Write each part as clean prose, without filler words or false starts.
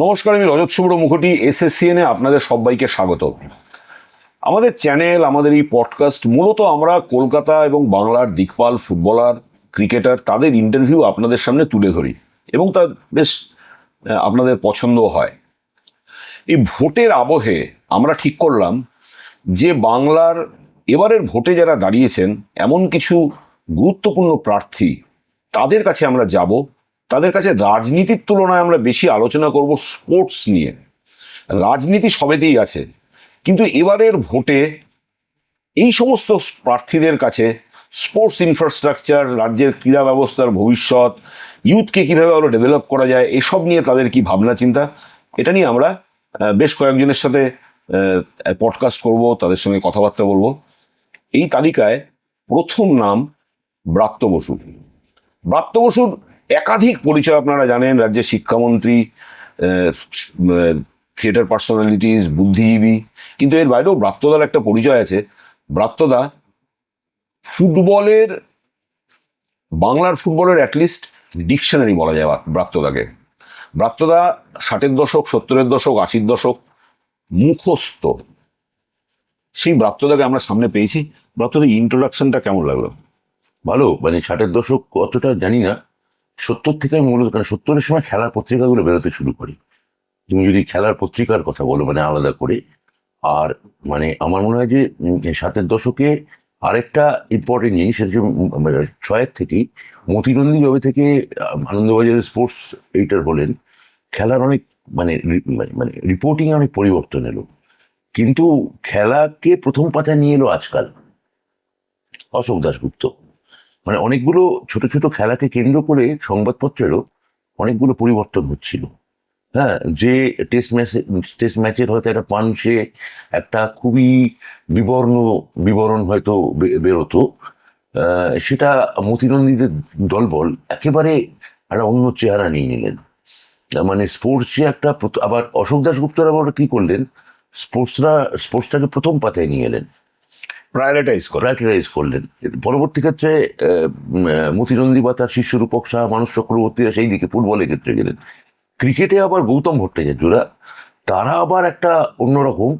নমস্কার, আমি রজত শুভ্র মুখোটি। এসএসসিএনে আপনাদের সবাইকে স্বাগত। আমাদের চ্যানেল, আমাদের এই পডকাস্ট, মূলত আমরা কলকাতা এবং বাংলার দিকপাল ফুটবলার, ক্রিকেটার, তাদের ইন্টারভিউ আপনাদের সামনে তুলে ধরি এবং তা বেশ আপনাদের পছন্দও হয়। এই ভোটের আবহে আমরা ঠিক করলাম যে বাংলার এবারের ভোটে যারা দাঁড়িয়েছেন এমন কিছু গুরুত্বপূর্ণ প্রার্থী, তাদের কাছে আমরা যাব। তাদের কাছে রাজনীতির তুলনায় আমরা বেশি আলোচনা করব স্পোর্টস নিয়ে। রাজনীতি সবেতেই আছে, কিন্তু এবারের ভোটে এই সমস্ত প্রার্থীদের কাছে স্পোর্টস ইনফ্রাস্ট্রাকচার, রাজ্যের ক্রীড়া ব্যবস্থার ভবিষ্যৎ, ইউথকে কিভাবে আরো ডেভেলপ করা যায়, এসব নিয়ে তাদের কি ভাবনা চিন্তা, এটা নিয়ে আমরা বেশ কয়েকজনের সাথে পডকাস্ট করব, তাদের সঙ্গে কথাবার্তা বলবো। এই তালিকায় প্রথম নাম ব্রাত্য বসু। ব্রাত্য বসুর একাধিক পরিচয় আপনারা জানেন। রাজ্যের শিক্ষামন্ত্রী, থিয়েটার পার্সোনালিটিস, বুদ্ধিজীবী, কিন্তু এর বাইরেও ব্রাত্যদার একটা পরিচয় আছে। ব্রাত্যদা ফুটবলের, বাংলার ফুটবলের অ্যাটলিস্ট ডিকশনারি বলা যায় ব্রাত্যদাকে। ব্রাত্যদা 60-এর দশক, 70-এর দশক, 80-র দশক মুখস্থ। সেই ব্রাত্যদাকে আমরা সামনে পেয়েছি। ব্রাত্যদার ইন্ট্রোডাকশনটা কেমন লাগলো? ভালো, মানে 60-এর দশক অতটা জানি না। 70 থেকে আমি মূলত, কারণ 70-এর সময় খেলার পত্রিকাগুলো বেরোতে শুরু করি। তুমি যদি খেলার পত্রিকার কথা বলো, মানে আলাদা করে, আর মানে আমার মনে হয় যে 60-এর দশকে আরেকটা ইম্পর্টেন্ট জিনিস, সেটা হচ্ছে 6-এর থেকেই মতিরঞ্জি জবে থেকে আনন্দবাজারের স্পোর্টস এডিটর বলেন, খেলার অনেক মানে মানে রিপোর্টিং এ অনেক পরিবর্তন এলো। কিন্তু খেলাকে প্রথম পাতায় নিয়ে এলো আজকাল অশোক দাশগুপ্ত। মানে অনেকগুলো ছোট ছোট খেলাকে কেন্দ্র করে সংবাদপত্রেরও অনেকগুলো পরিবর্তন হচ্ছিল। হ্যাঁ, যে টেস্ট ম্যাচের হয়তো একটা পাঞ্চে একটা খুবই বিবরণ হয়তো বেরোতো, সেটা মতিরঞ্জিতের দলবল একেবারে একটা অন্য চেহারা নিয়ে নিলেন। মানে স্পোর্টসে একটা আবার অশোক দাশগুপ্তর আবার কি করলেন, স্পোর্টসটাকে প্রথম পাতায় নিয়ে এলেন, প্রায়োরিটাইজ করলেন। পরবর্তী ক্ষেত্রে মতিরঞ্জি বা তার শিষ্য রূপক শাহ, মানস চক্রবর্তীরা সেই দিকে ফুটবলের ক্ষেত্রে গেলেন। ক্রিকেটে আবার গৌতম ভট্টাচার্যরা, তারা আবার একটা অন্যরকম,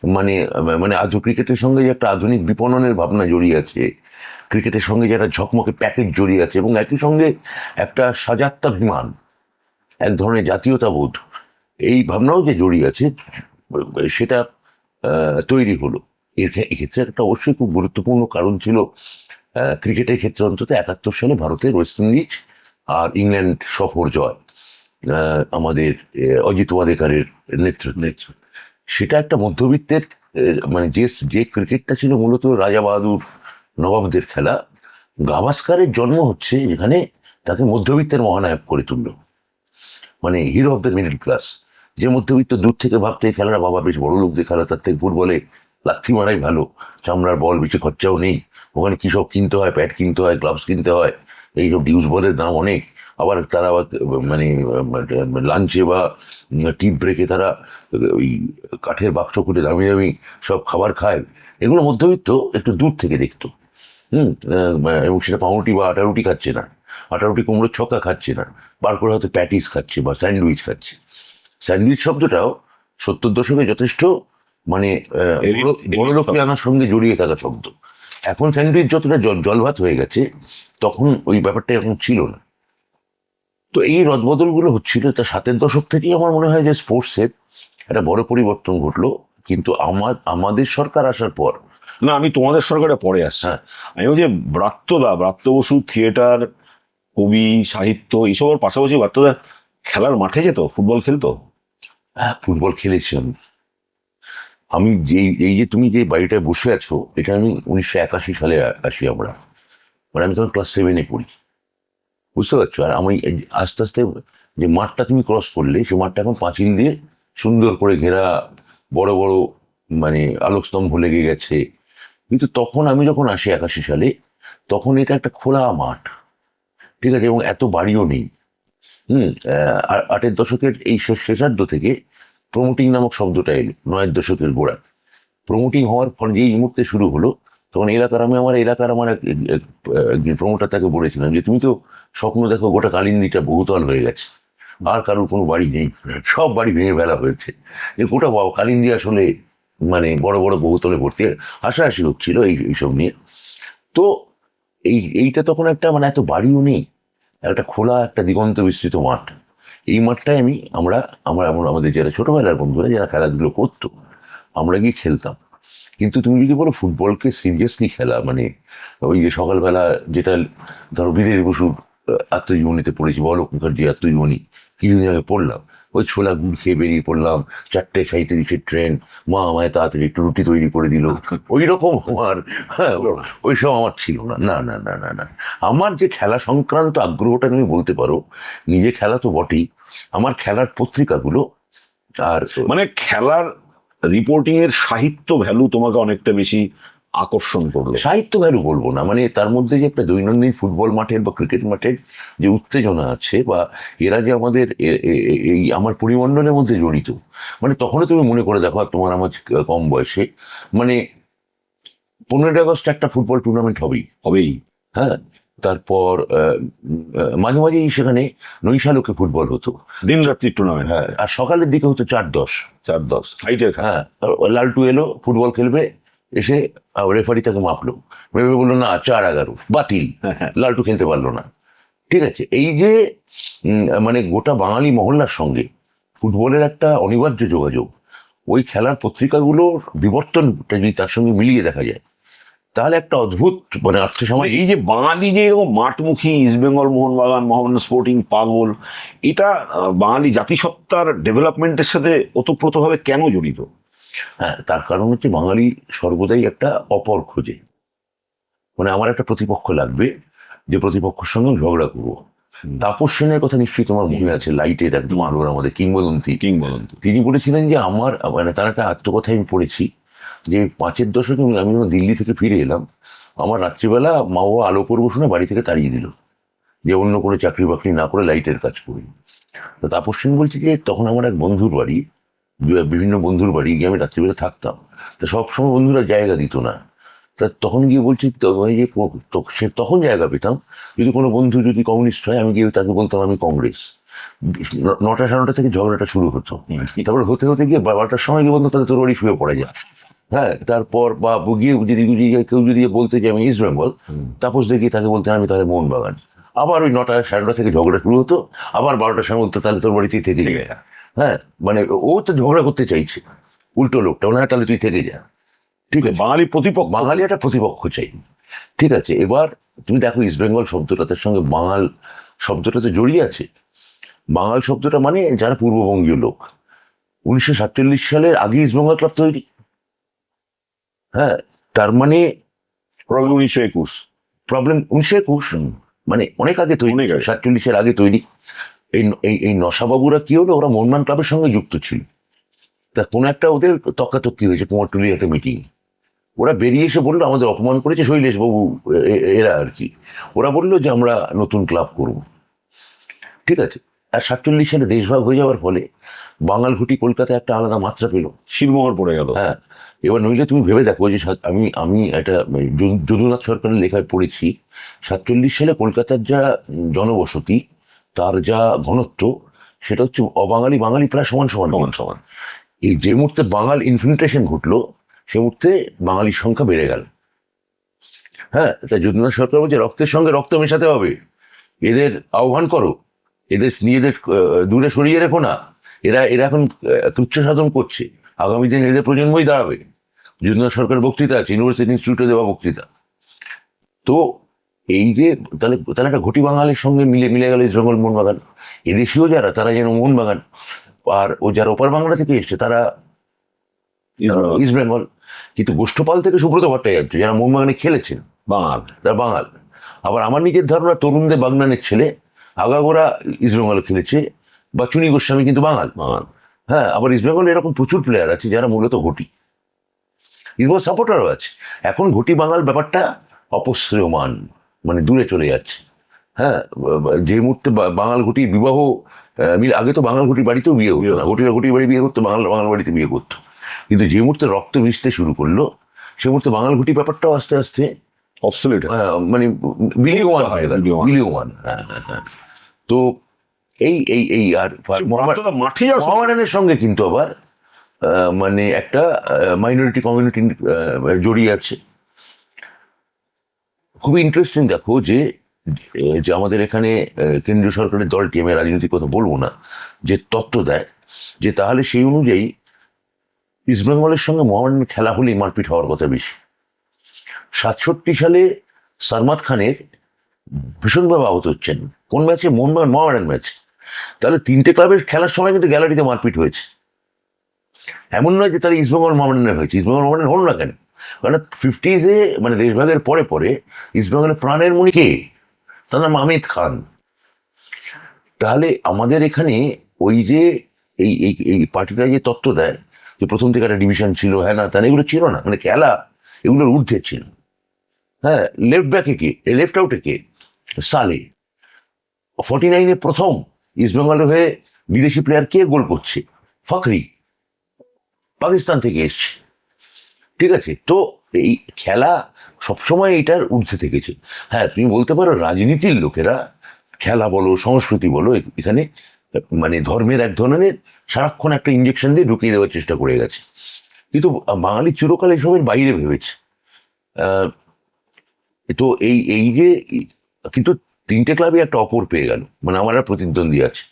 মানে মানে আজ ক্রিকেটের সঙ্গে যে একটা আধুনিক বিপণনের ভাবনা জড়িয়ে আছে, ক্রিকেটের সঙ্গে যে একটা ঝকমকে প্যাকেজ জড়িয়ে আছে, এবং একই সঙ্গে একটা সাজাত্যাভিমান, এক ধরনের জাতীয়তাবোধ, এই ভাবনাও যে জড়িয়ে আছে, সেটা তৈরি হলো। এক্ষেত্রে একটা অবশ্যই খুব গুরুত্বপূর্ণ কারণ ছিল ক্রিকেটের ক্ষেত্রে অন্তত 71 সালে ভারতের ওয়েস্ট ইন্ডিজ আর ইংল্যান্ড সফর জয়, আমাদের অজিত ওয়াদেকারের নেতৃত্বে। সেটা একটা মধ্যবিত্তের মানে যে ক্রিকেটটা ছিল মূলত রাজা বাহাদুর নবাবদের খেলা, গাভাস্কারের জন্ম হচ্ছে যেখানে তাকে মধ্যবিত্তের মহানায়ক করে তুললো, মানে hero of the middle class. যে মধ্যবিত্ত দূর থেকে ভাবতে এই খেলাটা বাবা বেশ বড় লোকদের খেলা, তার থেকে ফুটবলে লাথি মারাই ভালো, চামড়ার বল, বেশি খরচাও নেই, ওখানে কি সব কিনতে হয়, প্যাড কিনতে হয়, গ্লাভস কিনতে হয়, এইসব ডিউজ বলের দাম অনেক। আবার তারা আবার মানে লাঞ্চে বা টি ব্রেকে তারা ওই কাঠের বাক্স করে দামি দামি সব খাবার খায়। এগুলো মধ্যবিত্ত একটু দূর থেকে দেখতো। এবং সেটা পাউরুটি বা আটা রুটি খাচ্ছে না, আটা রুটি কুমড়োর ছক্কা খাচ্ছে না, বার করে হয়তো প্যাটিস খাচ্ছে বা স্যান্ডউইচ খাচ্ছে। স্যান্ডউইচ শব্দটাও 70 দশকে যথেষ্ট মানে বড় লোককে আনার সঙ্গে জড়িয়ে থাকা শব্দ। এখন স্যান্ডউইচ যতটা জলভাত হয়ে গেছে, তখন ওই ব্যাপারটা এখন ছিল না। তো এই রদবদলগুলো হচ্ছিল, তা 7-এর দশক থেকেই আমার মনে হয় যে স্পোর্টসের একটা বড় পরিবর্তন ঘটলো। কিন্তু আমাদের সরকার আসার পর, না, আমি তোমাদের সরকারে পরে আসছি। হ্যাঁ, আমি বলছি ব্রাত্য বসু থিয়েটার, কবি, সাহিত্য, এইসবের পাশাপাশি ব্রাত্যদা খেলার মাঠে যেত, ফুটবল খেলতো। হ্যাঁ, ফুটবল খেলেছি আমি। আমি এই যে তুমি যে বাড়িটায় বসে আছো, এটা আমি 1981 সালে আসি আমরা, মানে আমি তখন ক্লাস 7-এ পড়ি, বুঝতে পারছো? আর আমি আস্তে আস্তে যে মাঠটা তুমি ক্রস করলে, সে মাঠটা এখন পাঁচিল দিয়ে সুন্দর করে ঘেরা, বড় বড় মানে আলোকস্তম্ভ লেগে গেছে। কিন্তু তখন আমি যখন আসি 81 সালে, তখন এটা একটা খোলা মাঠ, ঠিক আছে, এবং এত বাড়িও নেই। 8-এর দশকের এই শেষার্ধ থেকে প্রমোটিং নামক শব্দটা এলো 9-এর দশকের গোড়া। প্রমোটিং হওয়ার ফলে যেই মুহূর্তে শুরু হলো, তখন আমার এলাকার একজন প্রমোটার, তাকে বলেছিলাম যে তুমি তো স্বপ্ন দেখো গোটা কালিন্দিটা বহুতল হয়ে গেছে, আর কারোর কোনো বাড়ি নেই, সব বাড়ি ভেঙে ফেলা হয়েছে। যে গোটা কালিন্দি আসলে মানে বড় বড় বহুতলে ভর্তি হাসাহাসি হচ্ছিল এইসব নিয়ে। তো এইটা তখন একটা মানে এত বাড়িও নেই, একটা খোলা একটা দিগন্ত বিস্তৃত মাঠ। এই মাঠটায় আমাদের যারা ছোটবেলার বন্ধুরা যারা খেলাধুলো করতো আমরা গিয়ে খেলতাম। কিন্তু তুমি যদি বলো ফুটবলকে সিরিয়াসলি খেলা, মানে ওই যে সকালবেলা যেটা ধরো বিদেশ বসুর আত্মজীবনীতে পড়েছি, বলো মুখার্জি আত্মজীবনী কিছুদিন আগে পড়লাম, ওই ছোলা গুড় খেয়ে বেরিয়ে পড়লাম, 4:37 ট্রেন, মা আমায় তাড়াতাড়ি একটু রুটি তৈরি করে দিল, ওই রকম আমার, হ্যাঁ ওইসব আমার ছিল না, না না না না না। আমার যে খেলা সংক্রান্ত আগ্রহটা তুমি বলতে পারো, নিজে খেলা তো বটেই, আমার খেলার পত্রিকাগুলো আর মানে খেলার রিপোর্টিং এর সাহিত্য ভ্যালু তোমাকে অনেকটা বেশি আকর্ষণ করলো। সাহিত্য ভ্যালু বলবো না, মানে তার মধ্যে যে একটা দৈনন্দিন ফুটবল মাঠের বা ক্রিকেট মাঠের যে উত্তেজনা আছে, বা এরা যে আমাদের এই আমার পরিমণ্ডলের মধ্যে জড়িত, মানে তখনও তুমি মনে করে দেখো, আর তোমার আমার কম বয়সে মানে 15ই আগস্ট একটা ফুটবল টুর্নামেন্ট হবেই। হ্যাঁ, তারপর মাঝে মাঝেই সেখানে নৈশালকে ফুটবল হতো, দিন রাত্রি টুর্নামেন্ট। হ্যাঁ, আর সকালের দিকে হতো 4-10, 4-10 হাইটের খেলা। হ্যাঁ, লালটু এলো ফুটবল খেলবে, এসে রেফারি তাকে মাপলো, ভেবে বললো না 4-11 বাতিল, লালটু খেলতে পারলো না। ঠিক আছে, এই যে মানে গোটা বাঙালি মহল্লার সঙ্গে ফুটবলের একটা অনিবার্য যোগাযোগ, ওই খেলার পত্রিকাগুলোর বিবর্তনটা যদি তার সঙ্গে মিলিয়ে দেখা যায়, তাহলে একটা অদ্ভুত মানে মানে এই যে বাঙালি যে এরকম মাঠমুখী ইস্টবেঙ্গল, মোহনবাগান, মোহামেডান স্পোর্টিং, পাগল, এটা বাঙালি জাতিসত্তার ডেভেলপমেন্টের সাথে ওতপ্রোতভাবে কেন জড়িত? হ্যাঁ, তার কারণ হচ্ছে বাঙালি সর্বদাই একটা অপর খোঁজে, মানে আমার একটা প্রতিপক্ষ লাগবে, যে প্রতিপক্ষের সঙ্গে ঝগড়া করবো। তাপস সেনের কথা নিশ্চয়ই তোমার মনে আছে, লাইটের একদম আলোর আমাদের কিংবদন্তি। তিনি বলেছিলেন যে আমার মানে তার একটা আত্মকথায় আমি পড়েছি, যে 5-এর দশকে আমি যখন দিল্লি থেকে ফিরে এলাম, আমার রাত্রিবেলা মা বাবা আলো করবো শুনে বাড়ি থেকে তাড়িয়ে দিল, যে অন্য কোনো চাকরি বাকরি না করে লাইটের কাজ করি। তো তাপস সেন বলছি যে তখন আমার এক বন্ধুর বাড়ি, বিভিন্ন বন্ধুর বাড়ি গিয়ে আমি রাত্রিবেলা থাকতাম, তা সবসময় বন্ধুরা জায়গা দিত না। তা তখন গিয়ে বলছি যে সে তখন জায়গা পেতাম যদি কোনো বন্ধু যদি কমিউনিস্ট হয়, আমি গিয়ে তাকে বলতাম আমি কংগ্রেস। 9টা-9:30 থেকে ঝগড়াটা শুরু হতো, তারপর হতে হতে গিয়ে 12টার সময় গিয়ে বলতো তাহলে তোর বাড়ি শুয়ে পড়ে যায়। হ্যাঁ, তারপর বা গিয়ে যদি কেউ যদি বলতে যে আমি ইস্ট বেঙ্গল, তাপস দেখিয়ে তাকে বলতেন আমি তাহলে মোহনবাগান। আবার ওই 9টা-9:30 থেকে ঝগড়া শুরু হতো, আবার 12টার সময় বলতো তাহলে তোর বাড়িতেই থেকে যায়। হ্যাঁ, মানে ও তো ঝগড়া করতে চাইছে, উল্টো লোকটা ওনার তাহলে তুই থেকে যা। ঠিক আছে, বাঙালি প্রতিপক্ষ, বাঙালি একটা প্রতিপক্ষ চাই। ঠিক আছে, এবার তুমি দেখো ইস্ট বেঙ্গল শব্দটার সঙ্গে বাঙাল শব্দটা তো জড়িয়ে আছে। বাঙাল শব্দটা মানে যারা পূর্ববঙ্গীয় লোক। 1947 সালের আগে ইস্ট বেঙ্গল ক্লাব তৈরি। হ্যাঁ, তার মানে 1921 প্রবলেম 1921, মানে অনেক আগে তৈরি, 47-এর আগে তৈরি। এই এই নশাবাবুরা কি হলো, ওরা মোহনবাগান ক্লাবের সঙ্গে যুক্ত ছিল। তা কোনো একটা ওদের তর্কাতর্কি হয়েছে কুমারটুলির একটা মিটিং, ওরা বেরিয়ে এসে বললো আমাদের অপমান করেছে শৈলেশ বাবু, এরা আর কি, ওরা বললো যে আমরা নতুন ক্লাব করব। ঠিক আছে, আর 47 সালে দেশভাগ হয়ে যাওয়ার ফলে বাঙাল ঘুটি কলকাতায় একটা আলাদা মাত্রা পেল, শিলমোহর পড়ে গেল। হ্যাঁ, এবার নইলে তুমি ভেবে দেখো যে আমি একটা যদুনাথ সরকারের লেখায় পড়েছি, 47 সালে কলকাতার যা জনবসতি, তার যা ঘনত্ব, সেটা হচ্ছে অবাঙালি বাঙালি প্রায় সমান সমান সমান। এই যে মুহূর্তে বাঙাল ইনফিল্ট্রেশন ঘটলো, সে মুহূর্তে বাঙালির সংখ্যা বেড়ে গেল। হ্যাঁ, তাই যদুনাথ সরকার বলছে রক্তের সঙ্গে রক্ত মেশাতে হবে, এদের আহ্বান করো, এদের নিজেদের দূরে সরিয়ে রেখো না, এরা এরা এখন তুচ্ছ সাধন করছে, আগামী দিনে এদের প্রজন্মই দাঁড়াবে। যদুনাথ সরকার বক্তৃতা আছে, ইউনিভার্সিটি ইনস্টিটিউটে দেওয়া বক্তৃতা। তো এই যে তাহলে তাহলে একটা ঘটি বাঙালির সঙ্গে মিলে গেল ইস্ট বেঙ্গল মোহনবাগান। এদেশীয় যারা তারা যেন মোহনবাগান, আর ও যারা ওপার বাংলা থেকে এসছে তারা ইস্ট বেঙ্গল। কিন্তু গোষ্ঠপাল থেকে সুব্রত ভট্টাচার্য যারা মোহনবাগানে খেলেছেন বাঙাল, তারা বাঙাল। আবার আমার নিজের ধারণা তরুণদের বাগনানের ছেলে আগাগোড়া ইস্ট বেঙ্গলে খেলেছে, বা চুনি গোস্বামী কিন্তু বাঙাল। হ্যাঁ, আবার ইস্ট বেঙ্গলে এরকম প্রচুর প্লেয়ার আছে যারা মূলত ঘটি, ইস্টবেঙ্গল সাপোর্টারও আছে। এখন ঘটি বাঙাল ব্যাপারটা অপশ্রেয়মান, মানে দূরে চলে যাচ্ছে। হ্যাঁ, যে মুহূর্তে বাঙাল ঘটি বিবাহ, আগে তো বাঙাল ঘটির বাড়িতেও বিয়ে হতো না, ঘটিরা ঘটির বাড়ি বিয়ে করতো, বাঙাল বাড়িতে বিয়ে করতো। কিন্তু যে মুহূর্তে রক্ত মিশতে শুরু করলো, সে মুহূর্তে বাঙাল ঘটি ব্যাপারটাও আস্তে আস্তে অবসলিউট, মানে বিলীয়মান হয়ে গেল, বিলীয়মান। হ্যাঁ। তো এই আর ব্রাত্যতা মাঠে যাওয়া মোহামেডানের সঙ্গে কিন্তু আবার মানে একটা মাইনরিটি কমিউনিটি জড়িয়ে আছে। খুবই ইন্টারেস্টিং দেখো যে যে আমাদের এখানে কেন্দ্রীয় সরকারের দলটি, আমি রাজনৈতিক কথা বলবো না, যে তত্ত্ব দেয় যে তাহলে সেই অনুযায়ী ইস্টবেঙ্গলের সঙ্গে মোহামেডানের খেলা হলেই মারপিট হওয়ার কথা বেশি। 67 সালে সারমাদ খানের ভীষণভাবে আহত হচ্ছেন কোন ম্যাচে? মোহামেডান ম্যাচ। তাহলে তিনটে ক্লাবের খেলার সময় কিন্তু গ্যালারিতে মারপিট হয়েছে। এমন নয় যে তারা ইস্টবেঙ্গল মোহামেডানের হয়েছে, ইস্টবেঙ্গল মোহামেডান হল না কেন? কারণ 50s মানে দেশভাগের পরে পরে ইস্টবেঙ্গলের প্রাণের মণি কে? তার নাম আমিদ খান। তাহলে আমাদের এখানে ওই যে এই এই এই পার্টিটা যে তত্ত্ব দেয় যে প্রথম থেকে একটা ডিভিশন ছিল, হ্যাঁ না তাহলে এগুলো ছিল না, মানে খেলা এগুলোর ঊর্ধ্বে ছিল। হ্যাঁ, লেফট ব্যাকে কে, লেফট আউটে কে? সালে। 49-এ প্রথম ইস্টবেঙ্গলের হয়ে বিদেশি প্লেয়ার কে গোল করছে? ফখরি, পাকিস্তান থেকে এসছে। ঠিক আছে, তো এই খেলা সবসময় এটার ঊর্ধ্বে থেকেছে। হ্যাঁ, তুমি বলতে পারো রাজনীতির লোকেরা খেলা বলো সংস্কৃতি বলো এখানে মানে ধর্মের এক ধরনের সারাক্ষণ একটা ইঞ্জেকশন দিয়ে ঢুকিয়ে দেওয়ার চেষ্টা করে গেছে, কিন্তু বাঙালি চিরকাল এসবের বাইরে ভেবেছে। তো এই এই যে কিন্তু তিনটে ক্লাবই একটা অপর পেয়ে গেল, মানে আমার একটা প্রতিদ্বন্দ্বী আছে।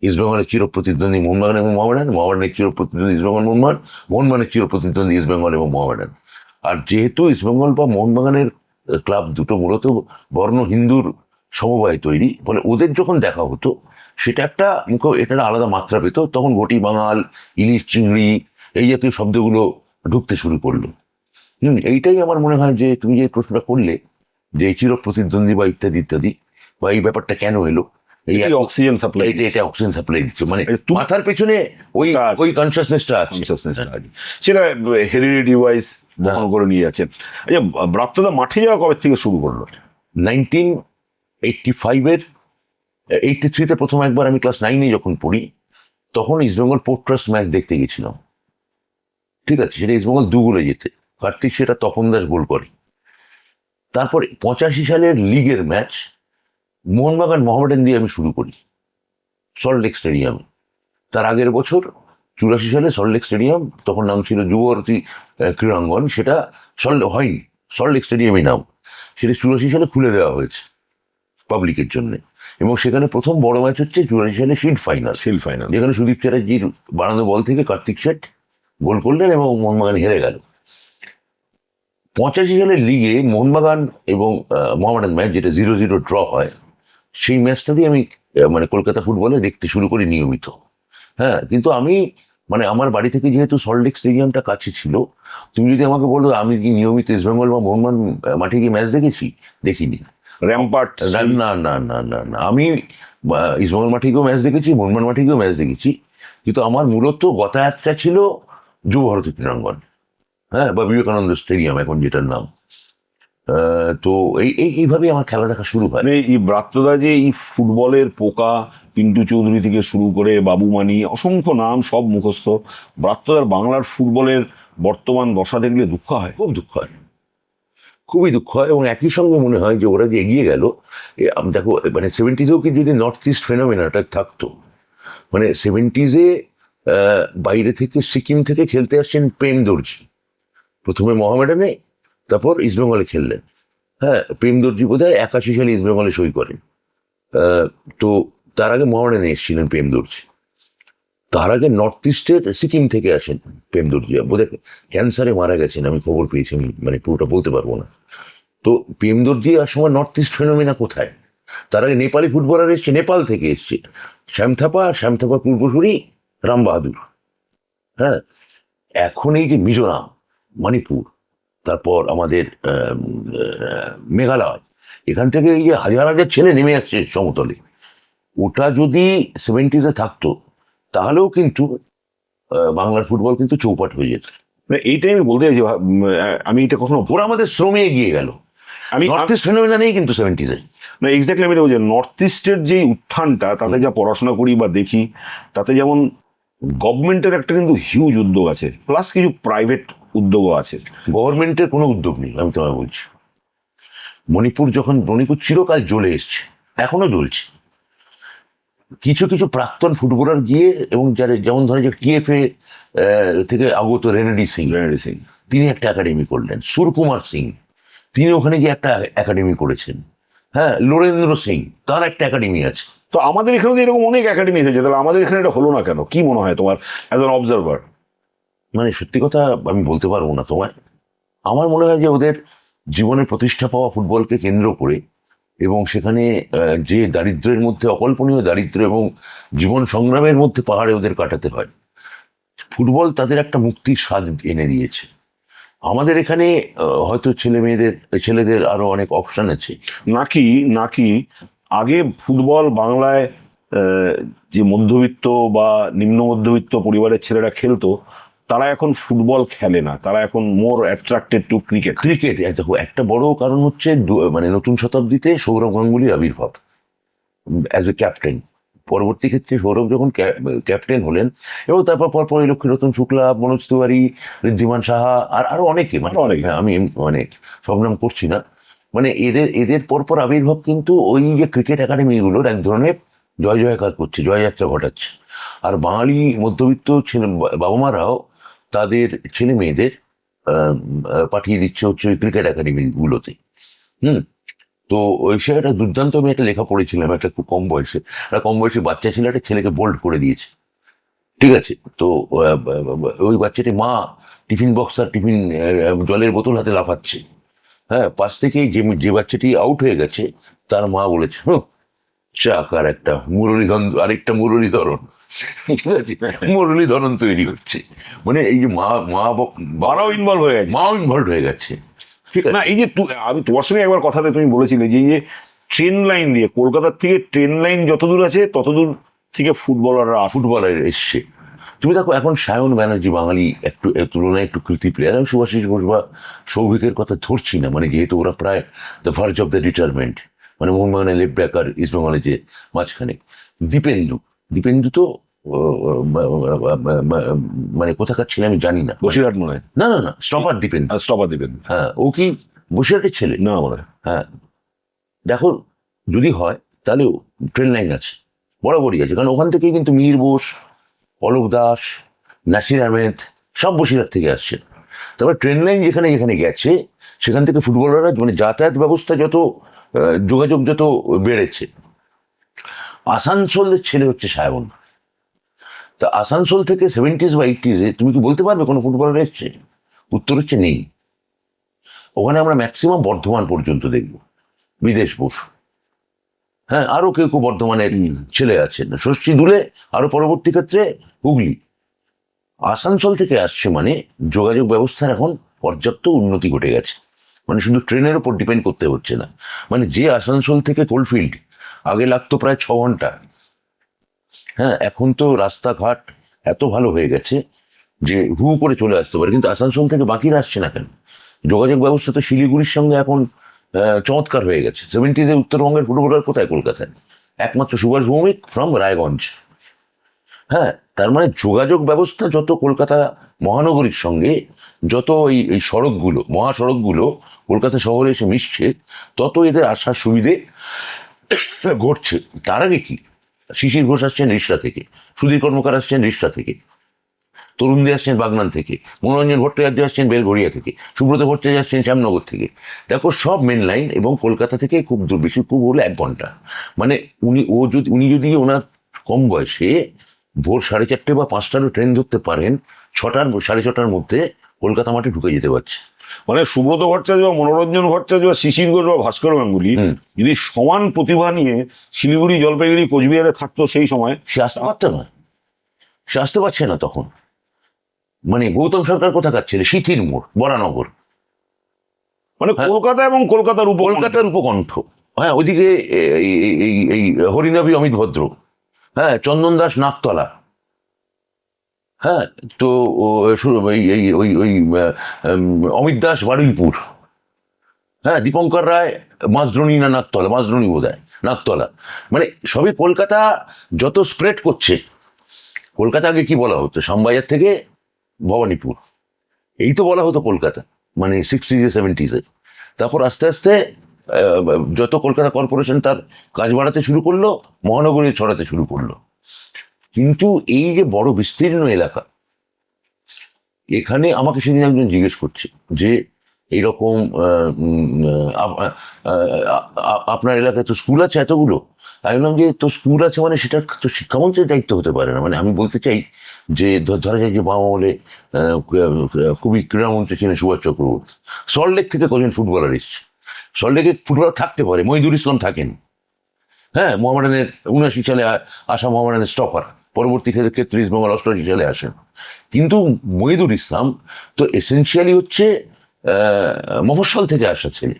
ইস্টবেঙ্গলের চির প্রতিদ্বন্দ্বী মোহনবাগান এবং মোহামেডান, মোহামেডানের চির প্রতিদ্বন্দ্বী ইস্টবেঙ্গল মোহনবাগান, মোহনবাগানের চির প্রতিদ্বন্দ্বী ইস্টবেঙ্গল এবং মোহামেডান। আর যেহেতু ইস্টবেঙ্গল বা মোহনবাগানের ক্লাব দুটো মূলত বর্ণ হিন্দুর সমবায় তৈরি, ফলে ওদের যখন দেখা হতো সেটা একটা এটা একটা আলাদা মাত্রা পেত। তখন ঘটি বাঙাল, ইলিশ চিংড়ি এই জাতীয় শব্দগুলো ঢুকতে শুরু করলো। এইটাই আমার মনে হয় যে তুমি যে প্রশ্নটা করলে যে চির প্রতিদ্বন্দ্বী বা ইত্যাদি ইত্যাদি বা এই ব্যাপারটা কেন এলো, এই অক্সিজেন সাপ্লাই, এটা অক্সিজেন সাপ্লাই দিচ্ছে, মানে তুমি- মাথার পেছনে ওই ওই কনসিয়াসনেসটা আছে। সেটা হেরিডিটি ওয়াইজ বহন করে নিয়ে যাচ্ছেন। আচ্ছা, ব্রাত্যতা মাঠে যাওয়া কবে থেকে শুরু করলো? 1985-এর 83-তে প্রথম একবার আমি ক্লাস 9-এ যখন পড়ি তখন ইস্টবেঙ্গল পোর্ট ট্রাস্ট ম্যাচ দেখতে গেছিলাম। ঠিক আছে, সেটা ইস্টবেঙ্গল 2 গোলে যেতে, কার্তিক সেটা তপন দাস গোল করে। তারপরে 85 সালের লিগের ম্যাচ মোহনবাগান মোহামেডান দিয়ে আমি শুরু করি সল্টলেক স্টেডিয়ামে। তার আগের বছর 84 সালে সল্টলেক স্টেডিয়াম, তখন নাম ছিল যুবভারতী ক্রীড়াঙ্গন, সেটা হয়নি, সল্টলেক স্টেডিয়ামই নাম। সেটা 84 সালে খুলে দেওয়া হয়েছে পাবলিকের জন্য, এবং সেখানে প্রথম বড় ম্যাচ হচ্ছে 84 সালে শিল্ড ফাইনাল, যেখানে সুদীপ চ্যাটার্জির বানানো বল থেকে কার্তিক শেঠ গোল করলেন এবং মোহনবাগান হেরে গেল। 85 সালের লিগে মোহনবাগান এবং মোহামেডান ম্যাচ, যেটা 0-0 ড্র হয়, সেই ম্যাচটা দিয়ে আমি মানে কলকাতা ফুটবলে দেখতে শুরু করি নিয়মিত। হ্যাঁ, কিন্তু আমি মানে আমার বাড়ি থেকে যেহেতু সল্টলেক স্টেডিয়ামটা কাছে ছিল, তুমি যদি আমাকে বলো আমি কি নিয়মিত ইস্টবেঙ্গল বা মোহনবাগান মাঠে গিয়ে ম্যাচ দেখেছি, দেখিনি। র্যাম্পার্ট না না না না না না, আমি ইস্টবেঙ্গল মাঠে গিয়েও ম্যাচ দেখেছি, মোহনবাগান মাঠে গিয়েও ম্যাচ দেখেছি, কিন্তু আমার মূলত যাতায়াতটা ছিল যুবভারতী ক্রীড়াঙ্গন, হ্যাঁ, বা বিবেকানন্দ স্টেডিয়াম এখন যেটার নাম। তো এইভাবেই আমার খেলা দেখা শুরু হয়। মানে এই ব্রাত্যতা যে এই ফুটবলের পোকা, পিন্টু চৌধুরী থেকে শুরু করে বাবু মানি, অসংখ্য নাম সব মুখস্থ, ব্রাত্যতার বাংলার ফুটবলের বর্তমান দশা দেখলে দুঃখ হয়, খুব দুঃখ হয়, খুবই দুঃখ হয়। এবং একই সঙ্গে মনে হয় যে ওরা যে এগিয়ে গেল, দেখো মানে 70-তেও কি যদি নর্থ ইস্ট ফেনোমেনাটা থাকতো, মানে 70-এ বাইরে থেকে সিকিম থেকে খেলতে আসছেন প্রেম দর্জি, প্রথমে মোহামেডানে, তারপর ইস্টবেঙ্গলে খেললেন। হ্যাঁ, প্রেম দর্জি বোধ হয় 81 সালে ইস্টবেঙ্গলে সই করেন। তো তার আগে মোহামেডানে এসেছিলেন প্রেম দর্জি। তার আগে নর্থ ইস্টের সিকিম থেকে আসেন প্রেম দর্জি, বোধহয় ক্যান্সারে মারা গেছেন, আমি খবর পেয়েছি, আমি মানে পুরোটা বলতে পারবো না। তো প্রেম দর্জি আর সময় নর্থ ইস্ট ফেনোমেনা কোথায়? তার আগে নেপালি ফুটবলার এসছে, নেপাল থেকে এসছে শ্যামথাপা পূর্বসূরি রাম বাহাদুর। হ্যাঁ, এখন এই যে মিজোরাম, মণিপুর, তারপর আমাদের মেঘালয়, এখান থেকে এই যে হাজার হাজার ছেলে নেমে যাচ্ছে সমতলে, ওটা যদি 70-তে থাকতো তাহলেও কিন্তু বাংলার ফুটবল কিন্তু চৌপাট হয়ে যেত। মানে এইটাই আমি বলতে চাইছি, আমি এটা কখনো ওরা আমাদের শ্রমে এগিয়ে গেল, আমি নর্থ ইস্ট ফেনোমেনা নেই কিন্তু 70-তে। না, এক্স্যাক্টলি আমি এটা বলছি, নর্থ ইস্টের যে উত্থানটা, তাতে যা পড়াশোনা করি বা দেখি, তাতে যেমন গভর্নমেন্টের একটা কিন্তু হিউজ উদ্যোগ আছে, প্লাস কিছু প্রাইভেট উদ্যোগও আছে। গভর্নমেন্টের কোনো উদ্যোগ নেই, আমি তোমায় বলছি। মণিপুর চিরকাল জ্বলে এসছে, এখনো জ্বলছে। কিছু কিছু প্রাক্তন ফুটবলার গিয়ে, এবং যারা যেমন ধরেন যে টিএফএ থেকে আগত রেনেডি সিং, তিনি একটা একাডেমি করলেন। সুরকুমার সিং, তিনি ওখানে গিয়ে একটা একাডেমি করেছেন। হ্যাঁ, লোরেন্দ্র সিং, তার একটা একাডেমি আছে। তো আমাদের এখানে তো এরকম অনেক একাডেমি হয়েছে, তাহলে আমাদের এখানে এটা হলো না কেন? কি মনে হয় তোমার অ্যাজ অ্যান অবজারভার? মানে সত্যি কথা আমি বলতে পারবো না তোমায়। আমার মনে হয় যে ওদের জীবনের প্রতিষ্ঠা পাওয়া ফুটবলকে কেন্দ্র করে, এবং সেখানে যে দারিদ্র্যের মধ্যে, অকল্পনীয় দারিদ্র্য এবং জীবন সংগ্রামের মধ্যে পাহাড়ে ওদের কাটাতে হয়, ফুটবল তাদের একটা মুক্তির স্বাদ এনে দিয়েছে। আমাদের এখানে হয়তো ছেলেদের আরো অনেক অপশন আছে। নাকি নাকি আগে ফুটবল বাংলায় যে মধ্যবিত্ত বা নিম্ন মধ্যবিত্ত পরিবারের ছেলেরা খেলতো, তারা এখন ফুটবল খেলে না, তারা এখন মোর অ্যাট্রাক্টেড টু ক্রিকেট। দেখো, একটা বড় কারণ হচ্ছে মানে নতুন শতাব্দীতে সৌরভ গাঙ্গুলির আবির্ভাব অ্যাজ এ ক্যাপ্টেন। পরবর্তী ক্ষেত্রে সৌরভ যখন ক্যাপ্টেন হলেন, এবং তারপর পরপর লক্ষ্মীরতন শুক্লা, মনোজ তিওয়ারি, ঋদ্ধিমান সাহা, আর আরো অনেকে, মানে অনেকে। হ্যাঁ, আমি মানে সব নাম করছি না। মানে এদের পরপর আবির্ভাব কিন্তু ওই যে ক্রিকেট একাডেমিগুলোর এক ধরনের জয় জয়কার করছে, জয়যাত্রা ঘটাচ্ছে। আর বাঙালি মধ্যবিত্ত ছেলে বাবা মারাও তাদের ছেলে মেয়েদের পাঠিয়ে দিচ্ছে হচ্ছে ওই ক্রিকেট একাডেমিগুলোতে। হুম। তো ওই সে একটা দুর্দান্ত, আমি একটা লেখা পড়েছিলাম, একটা খুব কম বয়সে, একটা কম বয়সী বাচ্চা ছিল, একটা ছেলেকে বোল্ড করে দিয়েছে। ঠিক আছে, তো ওই বাচ্চাটি মা টিফিন বক্স আর টিফিন জলের বোতল হাতে লাফাচ্ছে। হ্যাঁ, পাশ থেকে যে বাচ্চাটি আউট হয়ে গেছে, তার মা বলেছে, চাকার একটা মুরলীধরন, আরেকটা মুরলীধরন। ঠিক আছে, মুরলীধরন তৈরি হচ্ছে। মানে এই যে মারাও ইনভলভ হয়ে গেছে। মাও ইনভলভ হয়ে গেছে। ঠিক আছে না, এই যে আমি তোমার সঙ্গে একবার কথাতে তুমি বলেছিলে যে এই যে ট্রেন লাইন দিয়ে, কলকাতার থেকে ট্রেন লাইন যতদূর আছে ততদূর থেকে ফুটবলাররা ফুটবলার এসছে। তুমি দেখো, এখন সায়ন ব্যানার্জি বাঙালি একটু এর তুলনায় একটু কৃতি প্লেয়ার। আমি সুভাষিস বোস বা সৌভিকের কথা ধরছি না, মানে যেহেতু ওরা প্রায় the verge of the retirement, মানে মোহনবাগানের লেফট ব্যাক আর ইস্ট বেঙ্গলের যে মাঝখানে। দীপেন্দু তো মানে কোথাকার ছেলে আমি জানি না। বসিরহাট মনে হয়। না, স্টপার দীপেন্দু। স্টপার দিবেন। হ্যাঁ, ও কি বসিরহাটের ছেলে? না মনে হয়। হ্যাঁ, দেখো, যদি হয় তাহলে ট্রেন লাইন আছে, বরাবরই আছে, কারণ ওখান থেকেই কিন্তু মীর বোস, অলোক দাস, নাসির আহমেদ সব বসিরহাট থেকে আসছে। তারপরে ট্রেন লাইন যেখানে যেখানে গেছে, সেখান থেকে ফুটবলাররা, মানে যাতায়াত ব্যবস্থা যত, যোগাযোগ যত বেড়েছে। আসানসোলের ছেলে হচ্ছে সায়ন। তা আসানসোল থেকে 70s বা 80s তুমি কি বলতে পারবে কোনো ফুটবলার এসছে? উত্তর হচ্ছে নেই। ওখানে আমরা ম্যাক্সিমাম বর্ধমান পর্যন্ত দেখবো, বিদেশ বোস। হ্যাঁ, আরো কেউ কেউ বর্ধমানের ছেলে আছেন, ষষ্ঠী দুলে, আরো পরবর্তী ক্ষেত্রে হুগলি। আসানসোল থেকে আসছে মানে যোগাযোগ ব্যবস্থার এখন পর্যাপ্ত উন্নতি ঘটে গেছে, মানে শুধু ট্রেনের উপর ডিপেন্ড করতে হচ্ছে না। মানে যে আসানসোল থেকে কোলফিল্ড আগে লাগতো প্রায় 6 ঘন্টা, হ্যাঁ, এখন তো রাস্তাঘাট এত ভালো হয়ে গেছে যে হু করে চলে আসতে পারে। কিন্তু আসানসোল থেকে বাকিরা আসছে না কেন? যোগাযোগ ব্যবস্থা তো শিলিগুড়ির সঙ্গে এখন চমৎকার হয়ে গেছে। 70s উত্তরবঙ্গের ফুটবলার কোথায়? কলকাতায় একমাত্র সুভাষ ভৌমিক ফ্রম রায়গঞ্জ। হ্যাঁ, তার মানে যোগাযোগ ব্যবস্থা যত কলকাতা মহানগরীর সঙ্গে, যত এই সড়কগুলো, মহাসড়কগুলো কলকাতা শহরে এসে মিশছে, তত এদের আসার সুবিধে ঘটছে। তার আগে কি, শিশির ঘোষ আসছেন রিষড়া থেকে, সুধীর কর্মকার আসছেন রিষড়া থেকে, তরুণ দে আসছেন বাগনান থেকে, মনোরঞ্জন ভট্টাচার্য আসছেন বেলঘড়িয়া থেকে, সুব্রত ভট্টাচার্য আসছেন শ্যামনগর থেকে। দেখো, সব মেন লাইন, এবং কলকাতা থেকে খুব বেশি খুব হলে 1 ঘন্টা। মানে উনি যদি ওনার কম বয়সে ভোর 4:30 বা 5টারও ট্রেন ধরতে পারেন, 6টার 6:30টার মধ্যে কলকাতা মাঠে ঢুকে যেতে পারছে। মানে সুব্রত ভট্টাচার্য বা মনোরঞ্জন ভট্টাচার্য বা শিশির ঘোষ বা ভাস্কর গাঙ্গুলি যদি সমান প্রতিভা নিয়ে শিলিগুড়ি, জলপাইগুড়ি, কোচবিহারে থাকতো সেই সময়, সে আসতে পারতো না, সে আসতে পারছে না তখন। মানে গৌতম সরকার কোথাকার ছেলে? সিথির মোড়, বরানগর। মানে কলকাতা এবং কলকাতার উপকণ্ঠ। হ্যাঁ, ওইদিকে এই হরিনাভি অমিত ভদ্র, হ্যাঁ, চন্দন দাস নাকতলা, হ্যাঁ, তো ওই অমিত দাস বারুইপুর, হ্যাঁ, দীপঙ্কর রায় মাঝদ্রোণী না নাকতলা, মাঝদ্রোণী বোধ হয়, নাকতলা। মানে সবই কলকাতা যত স্প্রেড করছে। কলকাতা আগে কি বলা হতো? শ্যামবাজার থেকে ভবানীপুর, এই তো বলা হতো কলকাতা, মানে 60s 70s। তারপর আস্তে আস্তে যত কলকাতা কর্পোরেশন তার কাজ বাড়াতে শুরু করলো, মহানগরী ছড়াতে শুরু করলো। কিন্তু এই যে বড় বিস্তীর্ণ এলাকা, এখানে আমাকে সেদিন একজন জিজ্ঞেস করছে যে এইরকম আপনার এলাকায় তো স্কুল আছে এতগুলো। আমি বললাম যে তো স্কুল আছে মানে সেটা তো শিক্ষামন্ত্রীর দায়িত্ব হতে পারে না। মানে আমি বলতে চাই যে ধরা যায় যে বাবা বলে খুবই ক্রীড়ামন্ত্রী ছিলেন সুভাষ চক্রবর্তী, সল্টলেক থেকে কজন ফুটবলার এসছে, সল্টলেকে ফুটবলার থাকতে পারে, মহিদুল ইসলাম থাকেন, হ্যাঁ, মোহামেডানের 79 সালে আসা মোহামেডানের স্টপার, পরবর্তী ক্ষেত্রে ইস্ট বেঙ্গল 88 সালে আসেন। কিন্তু মহিদুল ইসলাম তো এসেন্সিয়ালি হচ্ছে মফস্বল থেকে আসা ছেলে।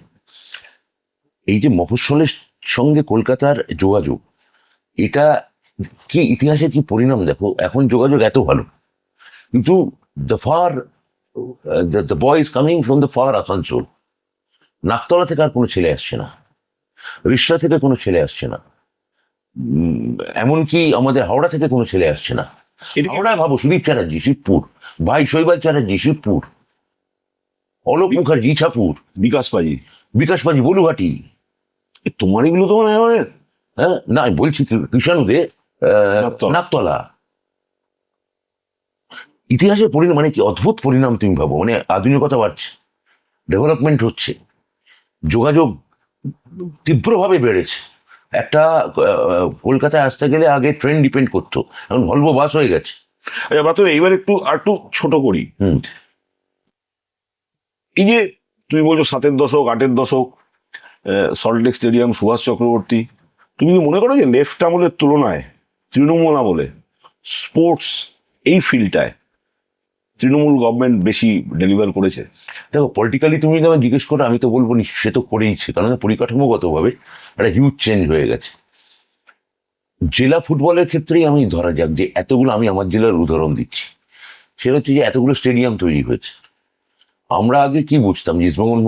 এই যে মফস্বলের সঙ্গে কলকাতার যোগাযোগ, এটা কি ইতিহাসের কি পরিণাম দেখো। এখন যোগাযোগ এত ভালো, কিন্তু the far the boy is coming from the far Asansol, Naktala থেকে আর কোনো ছেলে আসছে না, রিষ্টা থেকে কোনো ছেলে আসছে না, এমনকি আমাদের হাওড়া থেকে কোনো ছেলে আসছে না। হাওড়ায় ভাবো সুদীপ চ্যাটার্জি শিবপুর, ভাই শৈবাল চ্যাটার্জি শিবপুর, অলোক মুখার্জি ইছাপুর, বিকাশ পাজি বলুঘাটি। তোমার এগুলো তো মানে হ্যাঁ, না আমি বলছি কৃষাণুদে নাকতলা। ইতিহাসের পরিণাম মানে কি অদ্ভুত পরিণাম তুমি ভাবো। মানে আধুনিকতা বাড়ছে, ডেভেলপমেন্ট হচ্ছে, যোগাযোগ তীব্রভাবে বেড়েছে। একটা কলকাতায় আসতে গেলে আগে ট্রেন ডিপেন্ড করতো, এখন ভলভো বাস হয়ে গেছে। আমরা তো এইবার একটু ছোট করি। এই যে তুমি বলছো 7-এর দশক 8-এর দশক, সল্টলেক স্টেডিয়াম, সুভাষ চক্রবর্তী, তুমি কি মনে করো যে লেফট আমলের তুলনায় তৃণমূল আমলে স্পোর্টস এই ফিল্ডটায় তৃণমূল গভর্নমেন্ট বেশি ডেলিভার করেছে? দেখো পলিটিক্যালি তুমি যখন জিজ্ঞেস করো আমি তো বলবো সে তো করেইছে, কারণ পরিকাঠামোগতভাবে একটা হিউজ চেঞ্জ হয়ে গেছে। জেলা ফুটবলের ক্ষেত্রেই আমি ধরা যাক যে এতগুলো, আমি আমার জেলার উদাহরণ দিচ্ছি, সেটা হচ্ছে যে এতগুলো স্টেডিয়াম তৈরি হয়েছে। আমরা আগে কি বুঝতাম যে ইস্টবেঙ্গল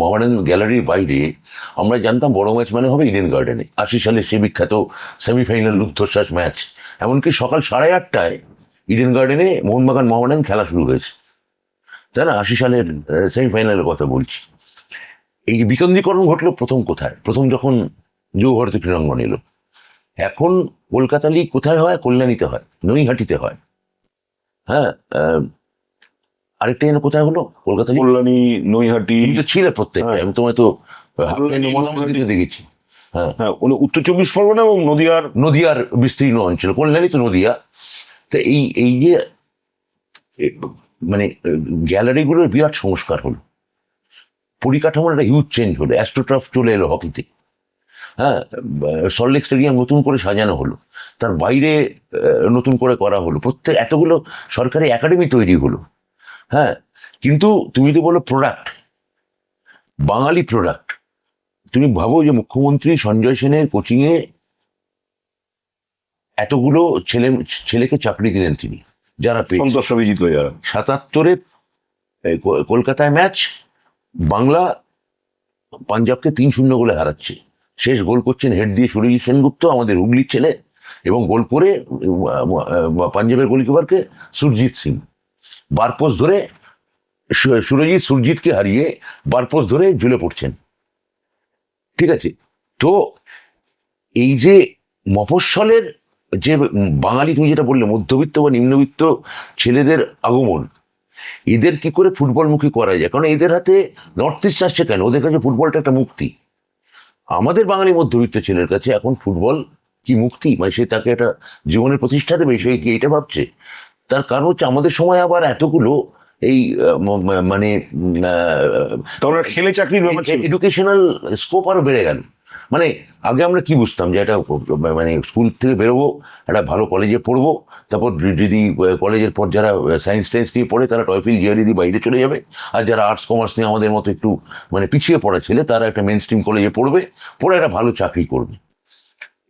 মোহামেডান গ্যালারির বাইরে আমরা জানতাম বড় ম্যাচ মানে হবে ইডেন গার্ডেনে। 80 সালে সে বিখ্যাত সেমিফাইনাল রুদ্ধশ্বাস ম্যাচ, এমনকি সকাল 8:30টায় ইডেন গার্ডেনে মোহামেডান খেলা শুরু হয়েছে, তাই না? 80 সালের সেমিফাইনালের কথা বলছি। এই বিকেন্দ্রীকরণ ঘটলো প্রথম কোথায়? প্রথম যখন যুবভারতী ক্রীড়াঙ্গন এলো। এখন কলকাতা লিগ কোথায় হয়? কল্যাণীতে হয়, নৈহাটিতে হয়। হ্যাঁ, আরেকটা যেন কোথায় হলো? কলকাতা লিগ কল্যাণী, নৈহাটি। তুমি তো ছিলে প্রত্যেকটা, আমি তোমায় তো মতামত দিতে দেখেছি। হ্যাঁ, উত্তর 24 পরগনা এবং নদিয়ার বিস্তীর্ণ অঞ্চল, কল্যাণী তো নদিয়া। তো এই যে মানে গ্যালারিগুলোর বিরাট সংস্কার হলো, পরিকাঠামোর একটা হিউজ চেঞ্জ হলো, অ্যাস্ট্রোটার্ফ চলে এলো হকিতে। হ্যাঁ, সল্টলেক স্টেডিয়াম নতুন করে সাজানো হলো, তার বাইরে নতুন করে করা হলো, এতগুলো সরকারি একাডেমি তৈরি হলো। হ্যাঁ, কিন্তু তুমি তো বলো প্রোডাক্ট, বাঙালি প্রোডাক্ট। তুমি ভাবো যে মুখ্যমন্ত্রী সঞ্জয় সেনের কোচিংয়ে এতগুলো ছেলেকে চাকরি দিলেন তিনি, যারা সন্তোষ রবি জিতলো, যারা 77-এ কলকাতায় ম্যাচ, বাংলা পাঞ্জাবকে 3-0 গোলে হারাচ্ছে। শেষ গোল করছেন হেড দিয়ে সুরজিৎ সেনগুপ্ত, আমাদের হুগলির ছেলে, এবং গোল করে পাঞ্জাবের গোলকিপারকে সুরজিৎ সিং বারপোস্ট ধরে, সুরজিৎকে হারিয়ে বারপোস্ট ধরে ঝুলে পড়ছেন। ঠিক আছে, তো এই যে মফস্বলের যে বাঙালি, তুমি যেটা বললে মধ্যবিত্ত বা নিম্নবিত্ত ছেলেদের আগমন, এদের কি করে ফুটবলমুখী করা যায়? কারণ এদের হাতে নর্থ ইস্ট আসছে কেন? ওদের কাছে ফুটবলটা একটা মুক্তি। আমাদের বাঙালি মধ্যবিত্ত ছেলের কাছে এখন ফুটবল কি মুক্তি? মানে সে তাকে একটা জীবনের প্রতিষ্ঠা দেবে, সে কি এটা ভাবছে? তার কারণ হচ্ছে আমাদের সময় আবার এতগুলো এই মানে খেলে চাকরির ব্যাপার, এডুকেশনাল স্কোপ আরো বেড়ে গেল। মানে আগে আমরা কি বুঝতাম যে একটা মানে স্কুল থেকে বেরোবো, একটা ভালো কলেজে পড়বো, তারপর যদি কলেজের পর যারা সায়েন্স টাইন্স নিয়ে পড়ে তারা টয়ফিল জিআরই দিয়ে বাইরে চলে যাবে, আর যারা আর্টস কমার্স নিয়ে আমাদের মতো একটু মানে পিছিয়ে পড়া ছেলে তারা একটা মেন স্ট্রিম কলেজে পড়বে, পড়ে একটা ভালো চাকরি করবে।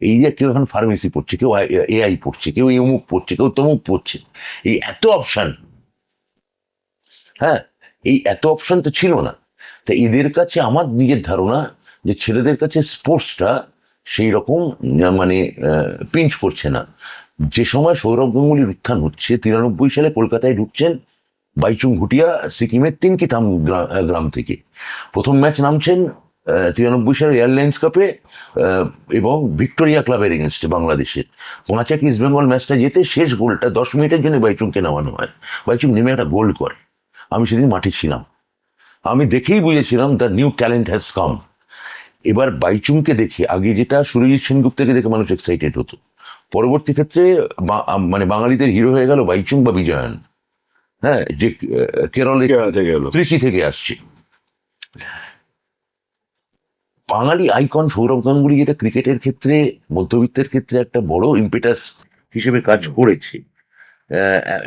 এই যে কেউ এখন ফার্মেসি পড়ছে, কেউ এআই পড়ছে, কেউ অমুক পড়ছে, কেউ তমুক পড়ছে, এই এত অপশান। হ্যাঁ, এই এত অপশন তো ছিল না। তা এদের কাছে আমার নিজের ধারণা যে ছেলেদের কাছে স্পোর্টসটা সেই রকম মানে পিঞ্চ করছে না। যে সময় সৌরভ গাঙ্গুলির উত্থান হচ্ছে, 93 সালে কলকাতায় ঢুকছেন বাইচুং ভুটিয়া সিকিমের তিনকিথাম গ্রাম থেকে, প্রথম ম্যাচ নামছেন সালে এয়ারলাইন্স কাপে এবং ভিক্টোরিয়া ক্লাবের এগেনস্টে বাংলাদেশের 5-1 ইস্ট বেঙ্গল ম্যাচটা যেতে শেষ গোলটা 10 মিনিটের জন্য বাইচুংকে নামানো হয়। বাইচুং নেমে একটা গোল করে। আমি সেদিন মাঠে ছিলাম, আমি দেখেই বুঝেছিলাম the new talent has come. এবার বাইচুংকে দেখে আগে যেটা সুরজিৎ সেনগুপ্তকে দেখে মানুষ এক্সাইটেড হতো, পরবর্তী ক্ষেত্রে মানে বাঙালিদের হিরো হয়ে গেল বাইচুং বা বিজয়ন, হ্যাঁ, যে কেরলে থেকে এলো। ত্রিচি থেকে আসছে। বাঙালি আইকন সৌরভ গাঙ্গুলি যেটা ক্রিকেটের ক্ষেত্রে মধ্যবিত্তের ক্ষেত্রে একটা বড় ইম্পেটাস হিসেবে কাজ করেছে।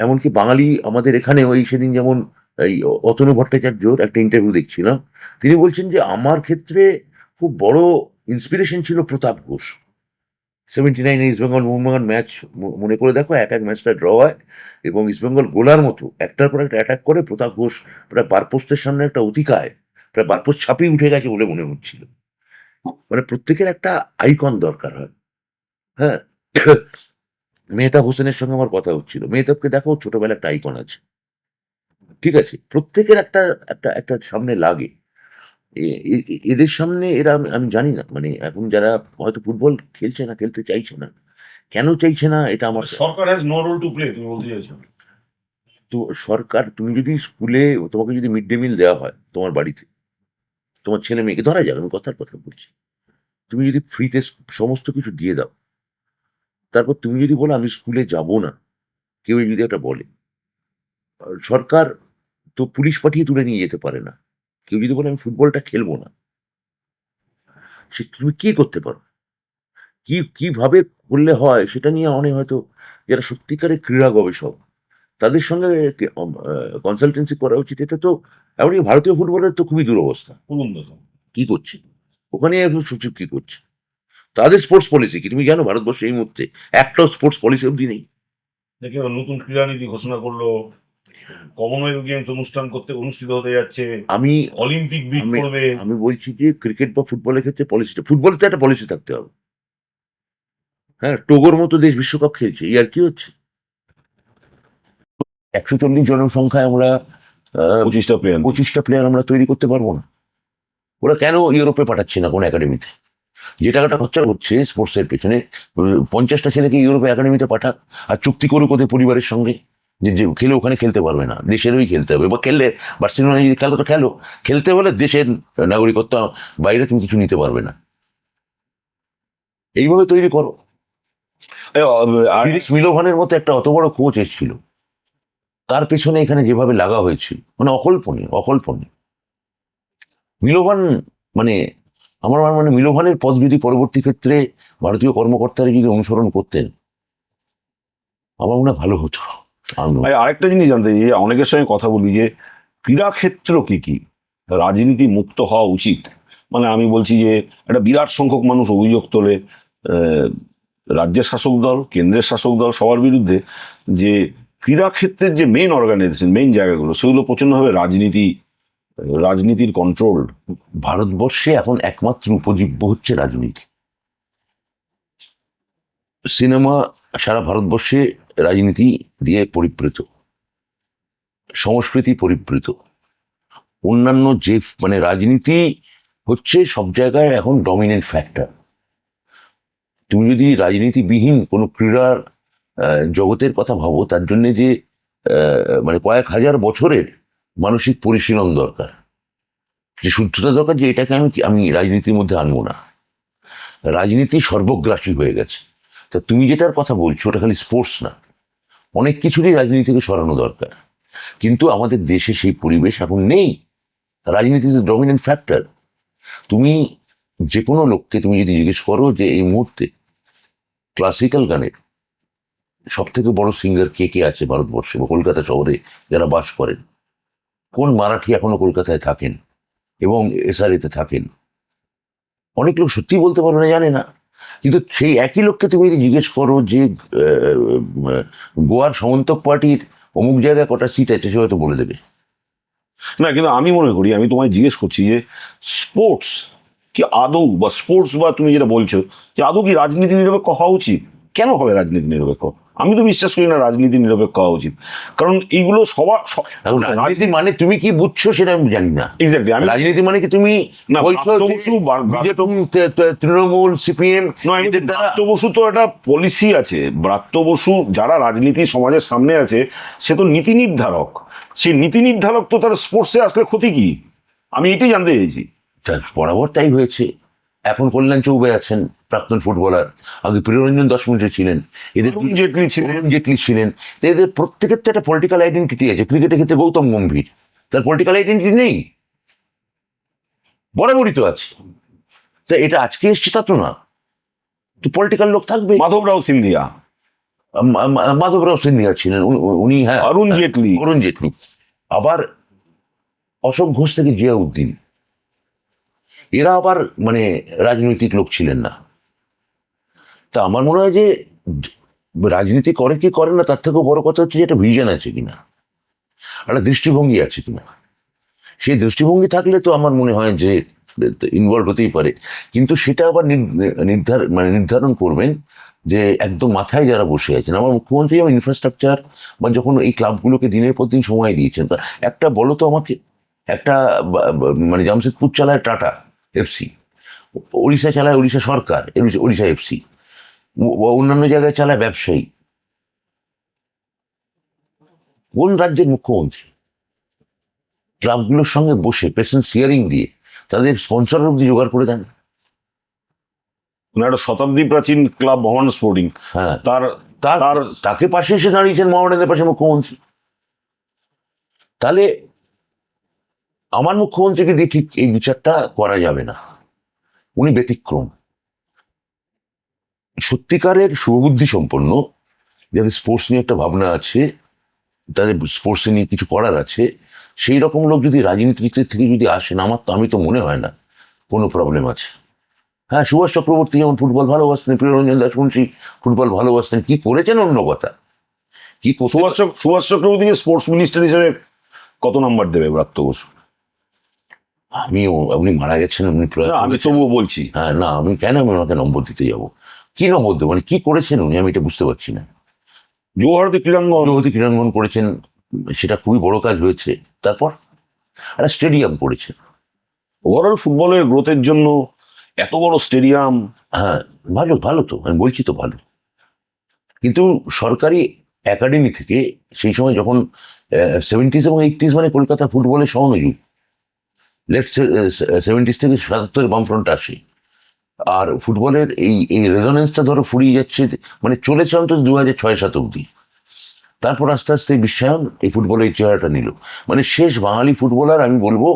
এমনকি বাঙালি আমাদের এখানে ওই সেদিন যেমন এই অতনু ভট্টাচার্যর একটা ইন্টারভিউ দেখছিলাম, তিনি বলছেন যে আমার ক্ষেত্রে খুব বড় ইন্সপিরেশন ছিল প্রতাপ ঘোষ। 79 ইস্টবেঙ্গল মোহনবাগান ম্যাচ মনে করে দেখো, এক ম্যাচটা ড্র হয় এবং ইস্টবেঙ্গল গোলার মতো একটার পর একটা অ্যাটাক করে প্রতাপ ঘোষ প্রায় বারপোস্টের সামনে একটা অতিকায় প্রায় বারপোস্ট ছাপিয়ে উঠে গেছে বলে মনে হচ্ছিল। মানে প্রত্যেকের একটা আইকন দরকার হয়। হ্যাঁ, মেহতাব হোসেনের সঙ্গে আমার কথা হচ্ছিল, মেহতাবকে দেখো ছোটবেলা একটা আইকন আছে, ঠিক আছে, প্রত্যেকের একটা একটা একটা সামনে লাগে। এদের সামনে এরা আমি জানি না, মানে এখন যারা হয়তো ফুটবল খেলছে না, খেলতে চাইছে না, কেন চাইছে না এটা আমার। সরকার has no role to play, তুমি বলতে চাইছো? তো সরকার, তুমি যদি স্কুলে তোমাকে যদি মিড ডে মিল দেওয়া হয় তোমার বাড়িতে, তোমার ছেলে মেয়েকে ধরা যাক, আমি কথার কথা বলছি, তুমি যদি ফ্রিতে সমস্ত কিছু দিয়ে দাও, তারপর তুমি যদি বলো আমি স্কুলে যাব না, কেউ যদি একটা বলে, সরকার তো পুলিশ পাঠিয়ে তুলে নিয়ে যেতে পারে না। কেউ যদি বলে আমি ফুটবলটা খেলবো না, সে তুমি কি করতে পারো, কিভাবে করলে হয় সেটা নিয়ে অনেক হয়তো যারা সত্যিকারের ক্রীড়া গবেষক তাদের সঙ্গে কনসালটেন্সি করা উচিত। এটা তো এমনকি ভারতীয় ফুটবলের তো খুবই দুরবস্থা। কি করছে ওখানে সচিব, কি করছে, তাদের স্পোর্টস পলিসি কি তুমি জানো? ভারতবর্ষে এই মুহূর্তে একটাও স্পোর্টস পলিসি অব্দি নেই। দেখে নতুন ক্রীড়ানীতি ঘোষণা করলো, কমনওয়েলথ গেমস অনুষ্ঠিত হতে যাচ্ছে, আমি অলিম্পিক বিট করবে। আমি বলছি যে ক্রিকেট বা ফুটবলের ক্ষেত্রে পলিসিটা, ফুটবলে তো একটা পলিসি থাকতে হবে। হ্যাঁ, টোগোর মতো দেশ বিশ্বকাপ খেলছে, এই আর কি হচ্ছে? 140 জনসংখ্যায় আমরা 25টা প্লেয়ার আমরা তৈরি করতে পারবো না। ওরা কেন ইউরোপে পাঠাচ্ছে না কোনো একাডেমিতে? যে টাকাটা খরচা করছে স্পোর্টসের পেছনে, 50টা ছেলেকে ইউরোপে একাডেমিতে পাঠাক, আর চুক্তি করুক ওদের পরিবারের সঙ্গে যে খেলে ওখানে খেলতে পারবে না, দেশেরই খেলতে হবে, বা খেললে বার্সেলোনা যদি খেলো তো খেলো, খেলতে হলে দেশের নাগরিকত্ব, বাইরে তুমি কিছু নিতে পারবে না। এইভাবে তৈরি করো। মিলোভানের মতো একটা অত বড় কোচ এসেছিল, তার পেছনে এখানে যেভাবে লাগা হয়েছিল, মানে অকল্পনীয়, অকল্পনীয়। মিলোভান মানে আমার মানে মিলোভানের পথ যদি পরবর্তী ক্ষেত্রে ভারতীয় কর্মকর্তারা যদি অনুসরণ করতেন, আমার মনে হয় ভালো হতো। আরেকটা জিনিস জানতে চাই, অনেকের সঙ্গে কথা বলি যে ক্রীড়াক্ষেত্র কি রাজনীতি মুক্ত হওয়া উচিত। মানে আমি বলছি যে একটা বিরাট সংখ্যক মানুষ অভিযোগ তোলে রাজ্যের শাসক দল, কেন্দ্রের শাসক দল সবার বিরুদ্ধে, যে ক্রীড়াক্ষেত্রের যে মেইন অর্গানাইজেশন, মেইন জায়গাগুলো, সেগুলো প্রচন্ডভাবে রাজনীতির কন্ট্রোল। ভারতবর্ষে এখন একমাত্র উপজীব্য হচ্ছে রাজনীতি। সিনেমা সারা ভারতবর্ষে রাজনীতি দিয়ে পরিবৃত, সংস্কৃতি পরিবৃত, অন্যান্য যে মানে রাজনীতি হচ্ছে সব জায়গায় এখন ডমিনেন্ট ফ্যাক্টর। তুমি যদি রাজনীতিবিহীন কোনো ক্রীড়ার জগতের কথা ভাবো, তার জন্য যে মানে কয়েক হাজার বছরের মানসিক পরিশীলন দরকার, যে শুদ্ধতা দরকার, যে এটাকে আমি রাজনীতির মধ্যে আনবো না। রাজনীতি সর্বগ্রাসী হয়ে গেছে। তা তুমি যেটার কথা বলছো ওটা খালি স্পোর্টস না, অনেক কিছুরই রাজনীতি থেকে সরানো দরকার, কিন্তু আমাদের দেশে সেই পরিবেশ এখন নেই। রাজনীতি ডমিনেন্ট ফ্যাক্টর। তুমি যে কোনো লোককে তুমি যদি জিজ্ঞেস করো যে এই মুহূর্তে ক্লাসিক্যাল গানের সব থেকে বড় সিঙ্গার কে কে আছে ভারতবর্ষে বা কলকাতা শহরে যারা বাস করেন, কোন মারাঠি এখনো কলকাতায় থাকেন এবং এসআরএতে থাকেন, অনেক লোক সত্যি বলতে পারবে না, জানে না। কিন্তু সেই একই লোককে তুমি যদি জিজ্ঞেস করো যে গোয়ার সমন্তক পার্টির অমুক জায়গায় কটা সিট আছে, সে হয়তো বলে দেবে। না, কিন্তু আমি মনে করি, আমি তোমায় জিজ্ঞেস করছি যে স্পোর্টস কি আদৌ, বা স্পোর্টস বা তুমি যেটা বলছো যে আদৌ কি রাজনীতি নিরপেক্ষ হওয়া উচিত? কেন হবে রাজনীতি নিরপেক্ষ? আমি তো বিশ্বাস করি না রাজনীতি নিরপেক্ষ হওয়া উচিত, কারণ এইগুলো এখন রাজনীতি মানে তুমি কি বুঝছো সেটা আমি জানি না। এক্স্যাক্টলি, আমি রাজনীতি মানে কি তুমি না, বলছো ব্রাত্য যে বসু বিজেপি, তৃণমূল, সিপিএম নয়, ব্রাত্য বসু তো একটা পলিসি আছে। ব্রাত্য বসু যারা রাজনীতি সমাজের সামনে আছে, সে তো নীতি নির্ধারক। সেই নীতি নির্ধারক তো তার স্পোর্টসে আসলে ক্ষতি কি? আমি এটাই জানতে চাইছি। বরাবর তাই হয়েছে। এখন কল্যাণ চৌবে আছেন, প্রাক্তন ফুটবলার, আগে প্রিয়রঞ্জন 10 মিনিটে ছিলেন, এদের অরুণ জেটলি ছিলেন। অরুণ জেটলি ছিলেন। তো এদের প্রত্যেকের তো একটা পলিটিক্যাল আইডেন্টিটি আছে। ক্রিকেটের ক্ষেত্রে গৌতম গম্ভীর, তার পলিটিক্যাল আইডেন্টিটি নেই? বরাবরই তো আছে। তা এটা আজকে এসছে তা তো না, তো পলিটিক্যাল লোক থাকবে। মাধবরাও সিন্ধিয়া, মাধবরাও সিন্ধিয়া ছিলেন, উনি, হ্যাঁ, অরুণ জেটলি। অরুণ জেটলি, আবার অশোক ঘোষ থেকে জিয়াউদ্দিন, এরা আবার মানে রাজনৈতিক লোক ছিলেন না। তা আমার মনে হয় যে রাজনীতি করে কি করে না, তার থেকেও বড় কথা হচ্ছে যে একটা ভিশন আছে কিনা, একটা দৃষ্টিভঙ্গি আছে কিনা। সেই দৃষ্টিভঙ্গি থাকলে তো আমার মনে হয় যে ইনভলভ হতেই পারে। কিন্তু সেটা আবার নির্ধারণ করবেন যে একদম মাথায় যারা বসে আছেন। আমার মুখ্যমন্ত্রী যেমন ইনফ্রাস্ট্রাকচার বা যখন এই ক্লাবগুলোকে দিনের পর দিন সময় দিয়েছেন, তা একটা বলো তো আমাকে, একটা মানে জামশেদপুর চালায় টাটা এফসি, ওড়িশা চালায় ওড়িশা সরকার, ওড়িশা এফসি, অন্যান্য জায়গায় চালায় ব্যবসায়ী। কোন রাজ্যের মুখ্যমন্ত্রী ক্লাবগুলোর সঙ্গে বসে পেশেন্ট হিয়ারিং দিয়ে তাদের স্পন্সর অব্দি জোগাড় করে দেন? একটা শতাব্দী প্রাচীন ক্লাব ভবন স্পোর্টিং, হ্যাঁ, তার তাকে পাশে এসে দাঁড়িয়েছেন মোহামেডানের পাশে মুখ্যমন্ত্রী। তাহলে আমার মুখ্যমন্ত্রীকে দিয়ে ঠিক এই বিচারটা করা যাবে না, উনি ব্যতিক্রম। সত্যিকারের শুভবুদ্ধি সম্পন্ন, যাদের স্পোর্টস নিয়ে একটা ভাবনা আছে, তাদের স্পোর্টস নিয়ে কিছু করার আছে, সেই রকম লোক যদি রাজনীতির থেকে যদি আসেন, আমি তো মনে হয় না কোনো প্রবলেম আছে। হ্যাঁ, সুভাষ চক্রবর্তী যেমন ফুটবল ভালোবাসতেন, প্রিয়রঞ্জন দাসমুন্সী ফুটবল ভালোবাসতেন, কি করেছেন অন্য কথা, কি সুভাষ চক্রবর্তীকে স্পোর্টস মিনিস্টার হিসেবে কত নাম্বার দেবে ব্রাত্য বসু? উনি মারা গেছেন, উনি আমি তবুও বলছি। হ্যাঁ, না, আমি কেন ওনাকে নম্বর দিতে যাবো? কি নম্বর দেবো, মানে কি করেছেন উনি, আমি এটা বুঝতে পারছি না। যুবভারতী ক্রীড়াঙ্গন করেছেন, সেটা খুবই বড় কাজ হয়েছে। তারপর একটা স্টেডিয়াম করেছেন। ওভারঅল ফুটবলের গ্রোথের জন্য এত বড় স্টেডিয়াম, হ্যাঁ, ভালো, ভালো তো, আমি বলছি তো ভালো। কিন্তু সরকারি একাডেমি থেকে সেই সময় যখন 70s এবং 80s, মানে কলকাতা ফুটবলের স্বর্ণযুগ, লেট 70s থেকে 77 বামফ্রন্ট আসে, আর ফুটবলের এই রেজোনেন্সটা ধরো ফুরিয়ে যাচ্ছে, মানে চলেছে অন্তত 2006-07 অব্দি। তারপর আস্তে আস্তে এই বিশ্বায়ন এই ফুটবলের এই চেহারাটা নিল। মানে শেষ বাঙালি ফুটবলার আমি বলবো,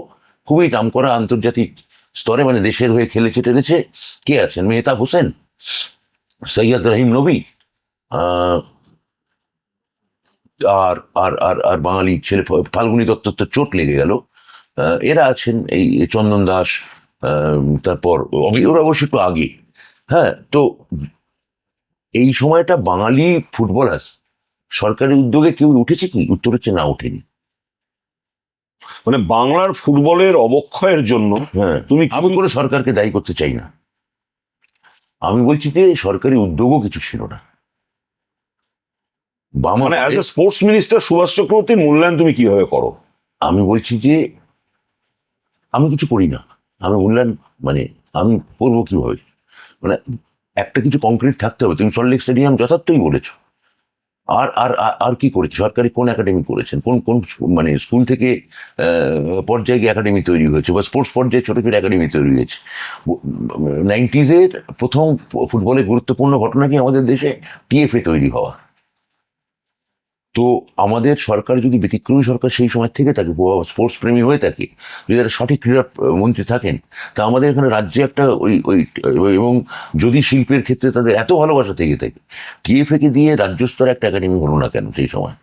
খুবই নামকরা আন্তর্জাতিক স্তরে, মানে দেশের হয়ে খেলেছে টেলেছে, কে আছেন? মেহতাব হোসেন, সৈয়দ রহিম নবী, আহ, আর আর আর আর বাঙালি ছেলে ফাল্গুনী দত্ত তো চোট লেগে গেল, এরা আছেন, এই চন্দন দাস, তারপর ওরা অবশ্য একটু আগে। হ্যাঁ, তো এই সময়টা বাঙালি ফুটবলার সরকারি উদ্যোগে কেউ উঠেছে কি? উত্তর হচ্ছে না, ওঠেনি। মানে বাংলার ফুটবলের অবক্ষয়ের জন্য হ্যাঁ, আমি কোনো সরকারকে দায়ী করতে চাই না, আমি বলছি যে সরকারি উদ্যোগও কিছু ছিল না। মানে as a sports minister Subhash চক্রবর্তীর মূল্যায়ন তুমি কিভাবে করো? আমি বলছি যে আমি কিছু করি না, আমি মূল্যায়ন মানে আমি করবো কিভাবে? মানে একটা কিছু কংক্রিট থাকতে হবে। তুমি সল্টলেক স্টেডিয়াম যথার্থই বলেছো। আর আর আর কি করেছে? সরকারি কোন একাডেমি করেছেন? কোন কোন মানে স্কুল থেকে পর্যায়ে গিয়ে একাডেমি তৈরি হয়েছে, বা স্পোর্টস পর্যায়ে ছোট ছোট একাডেমি তৈরি হয়েছে? 90s-এর প্রথম ফুটবলের গুরুত্বপূর্ণ ঘটনা কি আমাদের দেশে? টিএফএ তৈরি হওয়া। তো আমাদের সরকার যদি ব্যতিক্রমী সরকার সেই সময় থেকে থাকে, স্পোর্টস প্রেমী হয়ে থাকে, যদি একটা সঠিক ক্রীড়া মন্ত্রী থাকেন, তা আমাদের এখানে রাজ্যে একটা এবং যদি শিল্পের ক্ষেত্রে তাদের এত ভালোবাসা থেকে থাকে, টিএফএ কে দিয়ে রাজ্য স্তরে একটা একাডেমি হলো না কেন সেই সময়?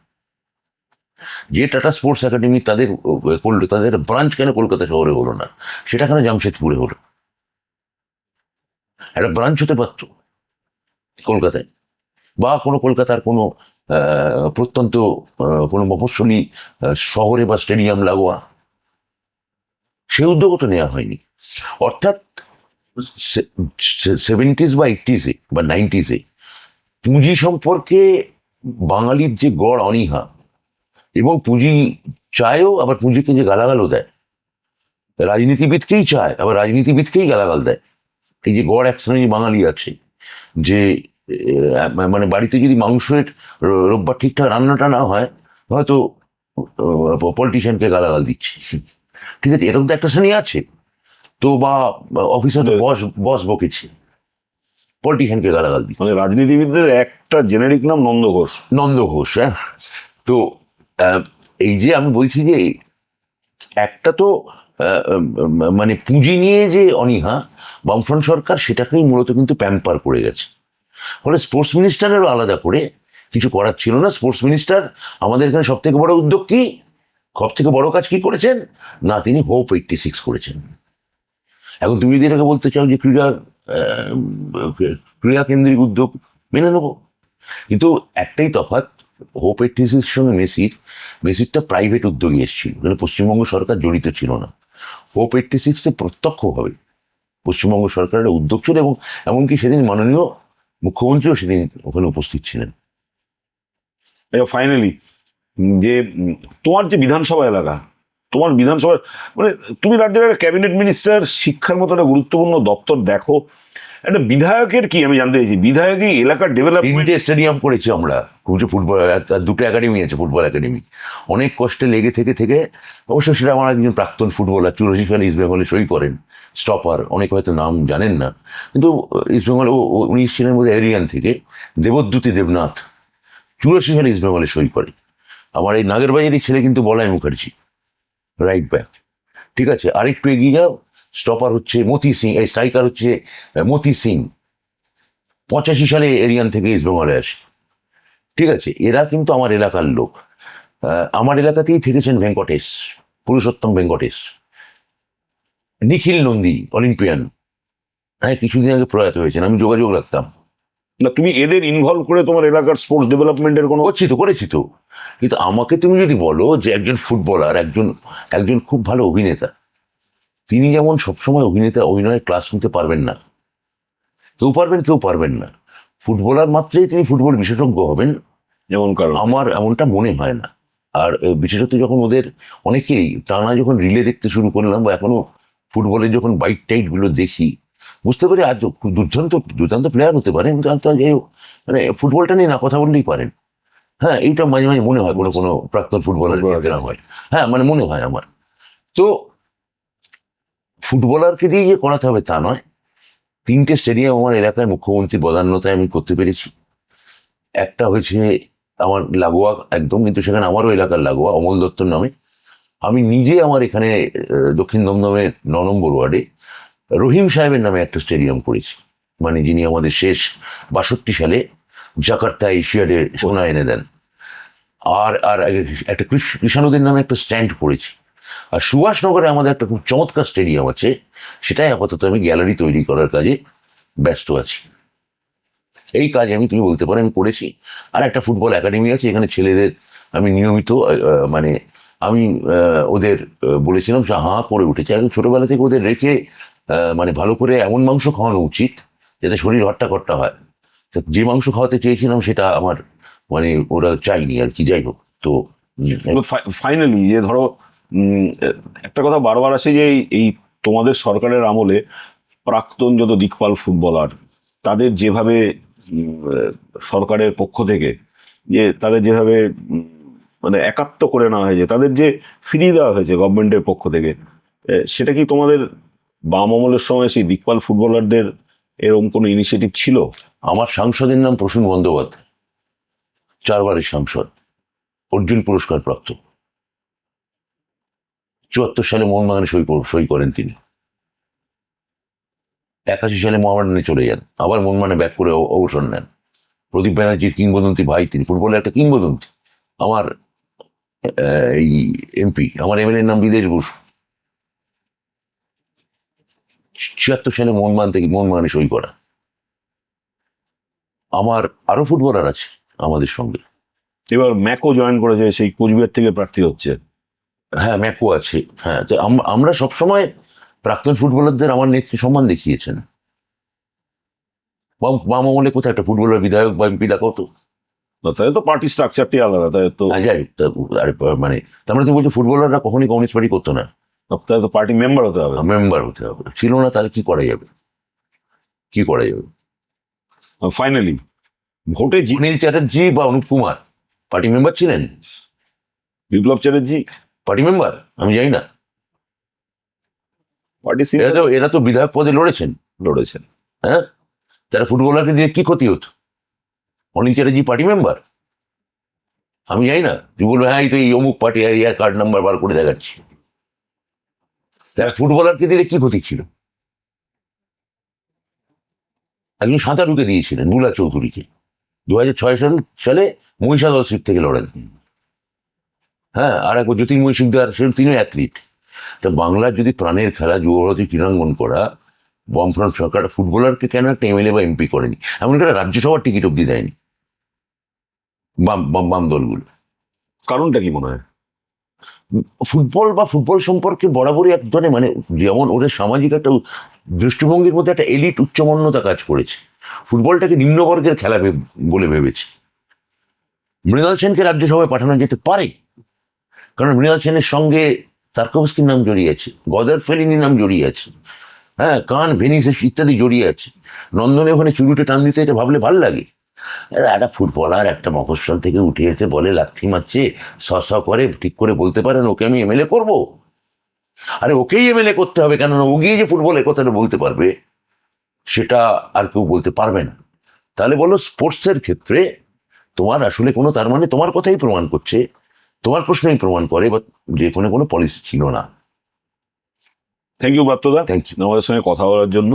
যে টাটা স্পোর্টস একাডেমি তাদের করলো, তাদের ব্রাঞ্চ কেন কলকাতা শহরে হলো না? সেটা কেন জামশেদপুরে হলো? একটা ব্রাঞ্চ হতে পারত কলকাতায়, বা কোনো কলকাতার কোনো প্রত্যন্ত কোনো মফস্বলী শহরে বা স্টেডিয়াম লাগোয়া। সে উদ্যোগও তো নেওয়া হয়নি। অর্থাৎ 70s বা 80s-এ বা 90s-এ পুঁজি সম্পর্কে বাঙালির যে গড় অনীহা, এবং পুঁজি চায়ও আবার পুঁজিকে যে গালাগালও দেয়, রাজনীতিবিদকেই চায় আবার রাজনীতিবিদকেই গালাগাল দেয়। এই যে গড় এক শ্রেণীর বাঙালি আছে যে মানে বাড়িতে যদি মাংসের রোববার ঠিকঠাক রান্নাটা না হয়, হয়তো পলিটিশিয়ানকে গালাগাল দিচ্ছে। ঠিক আছে, এরকম তো একটা শ্রেণী আছে। তো বা অফিসে তো বস বস বকেছে, পলিটিশিয়ানকে গালাগাল দিচ্ছে। মানে রাজনীতিবিদদের একটা জেনেরিক নাম নন্দ ঘোষ। নন্দ ঘোষ, হ্যাঁ। তো এই যে আমি বলছি যে একটা তো মানে পুঁজি নিয়ে যে অনীহা, বামফ্রন্ট সরকার সেটাকেই মূলত কিন্তু প্যাম্পার করে গেছে। ফলে স্পোর্টস মিনিস্টারেরও আলাদা করে কিছু করার ছিল না। স্পোর্টস মিনিস্টার আমাদের এখানে সব থেকে বড় উদ্যোগ কি, সব থেকে বড় কাজ কি করেছেন না, তিনি হোপ 86 করেছেন। এখন তুমি যদি এটাকে বলতে চাও যে ক্রীড়া কেন্দ্রিক উদ্যোগ, মেনে নেবো। কিন্তু একটাই তফাৎ, হোপ 86 সঙ্গে মেসিরটা প্রাইভেট উদ্যোগে এসেছিল, মানে পশ্চিমবঙ্গ সরকার জড়িত ছিল না। হোপ 86 প্রত্যক্ষভাবে পশ্চিমবঙ্গ সরকারের উদ্যোগ ছিল, এবং এমনকি সেদিন মাননীয় মুখ্যমন্ত্রীও সেদিন ওখানে উপস্থিত ছিলেন। ফাইনালি যে তোমার যে বিধানসভা এলাকা, তোমার বিধানসভার মানে তুমি রাজ্যের একটা ক্যাবিনেট মিনিস্টার, শিক্ষার মতো একটা গুরুত্বপূর্ণ দপ্তর দেখো, একটা বিধায়কের কি আমি জানতে চাইছি, বিধায়কই এলাকার ডেভেলপমেন্ট। 3টে স্টেডিয়াম করেছি আমরা, ফুটবল, আর 2টো একাডেমি আছে, ফুটবল একাডেমি। অনেক কষ্টে লেগে থেকে অবশ্য সেটা আমার একজন প্রাক্তন ফুটবলার 84 সালে ইস্ট বেঙ্গলে সই করেন, স্টপার, অনেক হয়তো নাম জানেন না, কিন্তু ইস্ট বেঙ্গল উনি ছিলেন বোধহয় এরিয়ান থেকে, দেবদ্যুতি দেবনাথ 84 সালে ইস্ট বেঙ্গলে সই করে। আমার এই নাগেরবাজারের ছেলে কিন্তু বলাই মুখার্জি, রাইট ব্যাক। ঠিক আছে, আরেকটু এগিয়ে যাও, স্টপার হচ্ছে মতি সিং, এই স্ট্রাইকার হচ্ছে মতি সিং, 85 সালে এরিয়ান থেকে ইস্ট বেঙ্গলে আসে। ঠিক আছে, এরা কিন্তু আমার এলাকার লোক। আমার এলাকাতেই থেকেছেন ভেঙ্কটেশ, পুরুষোত্তম ভেঙ্কটেশ, নিখিল নন্দী অলিম্পিয়ান, হ্যাঁ, কিছুদিন আগে প্রয়াত হয়েছেন, আমি যোগাযোগ রাখতাম। না, তুমি এদের ইনভলভ করে তোমার এলাকার স্পোর্টস ডেভেলপমেন্টের কোনো করেছি তো। কিন্তু আমাকে তুমি যদি বলো যে একজন ফুটবলার, একজন খুব ভালো অভিনেতা, তিনি যেমন সবসময় অভিনয়ের ক্লাস নিতে পারবেন না, কেউ পারবেন না। ফুটবলার মাত্রই তিনি ফুটবল বিশেষজ্ঞ হবেন, যেমন কারণ আমার এমনটা মনে হয় না। আর বিশেষত যখন ওদের অনেকেই টানা যখন রিলে দেখতে শুরু করলাম, বা এখনো ফুটবলের যখন বাইট টাইট গুলো দেখি, বুঝতে পারি আজ খুব দুর্দান্ত প্লেয়ার হতে পারে, কিন্তু মানে ফুটবলটা নিয়ে না কথা বললেই পারেন। হ্যাঁ, এইটা মাঝে মাঝে মনে হয় কোনো প্রাক্তন ফুটবলার হয়। হ্যাঁ, মানে মনে হয় আমার। তো ফুটবলারকে দিয়ে যে করাতে হবে তা নয়। 3টে স্টেডিয়াম আমার এলাকায় মুখ্যমন্ত্রীর বদান্যতায় আমি করতে পেরেছি। একটা হয়েছে আমার লাগোয়া একদম, কিন্তু সেখানে আমারও এলাকার লাগোয়া, অমল দত্তর নামে। আমি নিজে আমার এখানে দক্ষিণ দমদমের 9 নম্বর ওয়ার্ডে রহিম সাহেবের নামে একটা স্টেডিয়াম করেছি, মানে যিনি আমাদের শেষ 62 সালে জাকার্তা এশিয়াডে সোনা এনে দেন। আর আর একটা কৃষ্ণনদের নামে একটা স্ট্যান্ড করেছি। আর সুভাষনগরে আমাদের একটা খুব চমৎকার স্টেডিয়াম আছে, সেটাই আপাতত আমি গ্যালারি তৈরি করার কাজে ব্যস্ত আছি। এই কাজ তুমি বলতে পারো আমি করেছি। আর একটা ফুটবল একাডেমি আছে, এখানে ছেলেদের আমি নিয়মিত মানে আমি ওদের বলেছিলাম, সে হাঁ করে উঠেছে। একদম ছোটবেলা থেকে ওদের রেখে মানে ভালো করে এমন মাংস খাওয়ানো উচিত যাতে শরীর হট্টা হয়। যে মাংস খাওয়াতে চেয়েছিলাম সেটা আমার মানে ওরা চাইনি আর কি, যাই হোক। তো ফাইনালি যে ধরো একটা কথা বারবার আসে যে এই তোমাদের সরকারের আমলে প্রাক্তন যত দিকপাল ফুটবলার, তাদের যেভাবে সরকারের পক্ষ থেকে যে তাদের যেভাবে মানে একাত্ম করে নেওয়া হয়েছে, তাদের যে ফিরিয়ে দেওয়া হয়েছে গভর্নমেন্টের পক্ষ থেকে, সেটা কি তোমাদের বাম আমলের সময় সেই দিকপাল ফুটবলারদের এরকম কোনো ইনিশিয়েটিভ ছিল? আমার সাংসদের নাম প্রসূন বন্দ্যোপাধ্যায়, 4বারের সাংসদ, অর্জুন পুরস্কার প্রাপ্ত। 74 সালে মোহনবাগানে সই করেন তিনি। 81 সালে মোহামেডানে চলে যান, আবার মোহনবাগানে ব্যাক করে অবসর নেন। প্রদীপ ব্যানার্জির কিংবদন্তি ভাই তিনি, ফুটবলের একটা কিংবদন্তি। আমার এই এমপি, আমার এমএলএর নাম বিদেশ বসু, 76 সালে মোহনবাগানে সই করা। আমার আরো ফুটবলার আছে আমাদের সঙ্গে। এবার ম্যাকও জয়েন করেছে, সেই কোচবিহার থেকে প্রার্থী হচ্ছে। হ্যাঁ, ম্যাকও আছে। হ্যাঁ, তো আমরা সবসময় প্রাক্তন ফুটবলারদের আমার নেত্রী সম্মান দেখিয়েছেন। বাম আমলে কোথায় একটা ফুটবলার বিধায়ক বা এমপি ডাকা হতো? তাহলে তো পার্টি স্ট্রাকচারটি আলাদা, তাহলে তো যাই হোক, আরে মানে তার মানে তুমি বলছো ফুটবলাররা কখনই কমিউনিস্ট পার্টি করতো না, তাহলে তো পার্টি মেম্বার হতে হবে। মেম্বার হতে হবে, ছিল না, তাহলে কি করা যাবে, কি করা যাবে? ফাইনালি ভোটে অনিল চ্যাটার্জি বা অনুপ কুমার পার্টি মেম্বার ছিলেন? বিপ্লব চ্যাটার্জি পার্টি মেম্বার আমি জানি না। পার্টি এরা তো বিধায়ক পদে লড়েছেন। লড়েছেন। হ্যাঁ, তারা ফুটবলারকে দিয়ে কি ক্ষতি হতো? Anil Chatterjee party member? আমি জানি না, তুই বলবে হ্যাঁ এই তো এই অমুক পার্টি কার্ড নাম্বার বার করে দেখাচ্ছি। তারা ফুটবলারকে দিলে কি ক্ষতি ছিল? একজন সাঁতার ঢুকে দিয়েছিলেন বুলা চৌধুরীকে, 2006 সালে মহিষাদল সিট থেকে লড়েন। হ্যাঁ, আর এক জ্যোতির্ময় সিকদার, তিনিও অ্যাথলিট। তা বাংলার যদি প্রাণের খেলা যুবভারতী ক্রীড়াঙ্গন করা, বামফ্রন্ট সরকার ফুটবলারকে কেন একটা এমএলএ বা এমপি করেনি? এমন একটা রাজ্যসভার টিকিট অব্দি দেয়নি বাম বাম বাম দলগুলো। কারণটা কি মনে হয়? ফুটবল বা ফুটবল সম্পর্কে বরাবরই এক ধরনের মানে যেমন ওদের সামাজিক একটা দৃষ্টিভঙ্গির মধ্যে একটা এলিট উচ্চমন্যতা কাজ করেছে, ফুটবলটাকে নিম্নবর্গের খেলা বলে ভেবেছে। মৃণাল সেনকে রাজ্যসভায় পাঠানো যেতে পারে, কারণ মৃণাল সেনের সঙ্গে তার্কোভস্কির নাম জড়িয়ে আছে, গদার ফেলিনির নাম জড়িয়ে আছে, হ্যাঁ, কান ভেনিস ইত্যাদি জড়িয়ে আছে। নন্দনে ওখানে চুরুটে টান দিতে এটা ভাবলে ভাল লাগে। একটা ফুটবলার একটা মফস্বল থেকে উঠে এসে বলে লাথি মারছে, স করে ঠিক করে বলতে পারেন ওকে আমি এমএলএ করবো? আরে ওকেই এমএলএ করতে হবে, কেননা ও গিয়ে যে ফুটবলের কথাটা বলতে পারবে সেটা আর কেউ বলতে পারবে না। তাহলে বলো স্পোর্টসের ক্ষেত্রে তোমার আসলে কোনো, তার মানে তোমার কথাই প্রমাণ করছে, তোমার প্রশ্নই প্রমাণ করে বা যে কোনো পলিসি ছিল না। থ্যাংক ইউ ব্রাত্যদা, থ্যাংক ইউ। আমাদের সঙ্গে কথা বলার জন্য।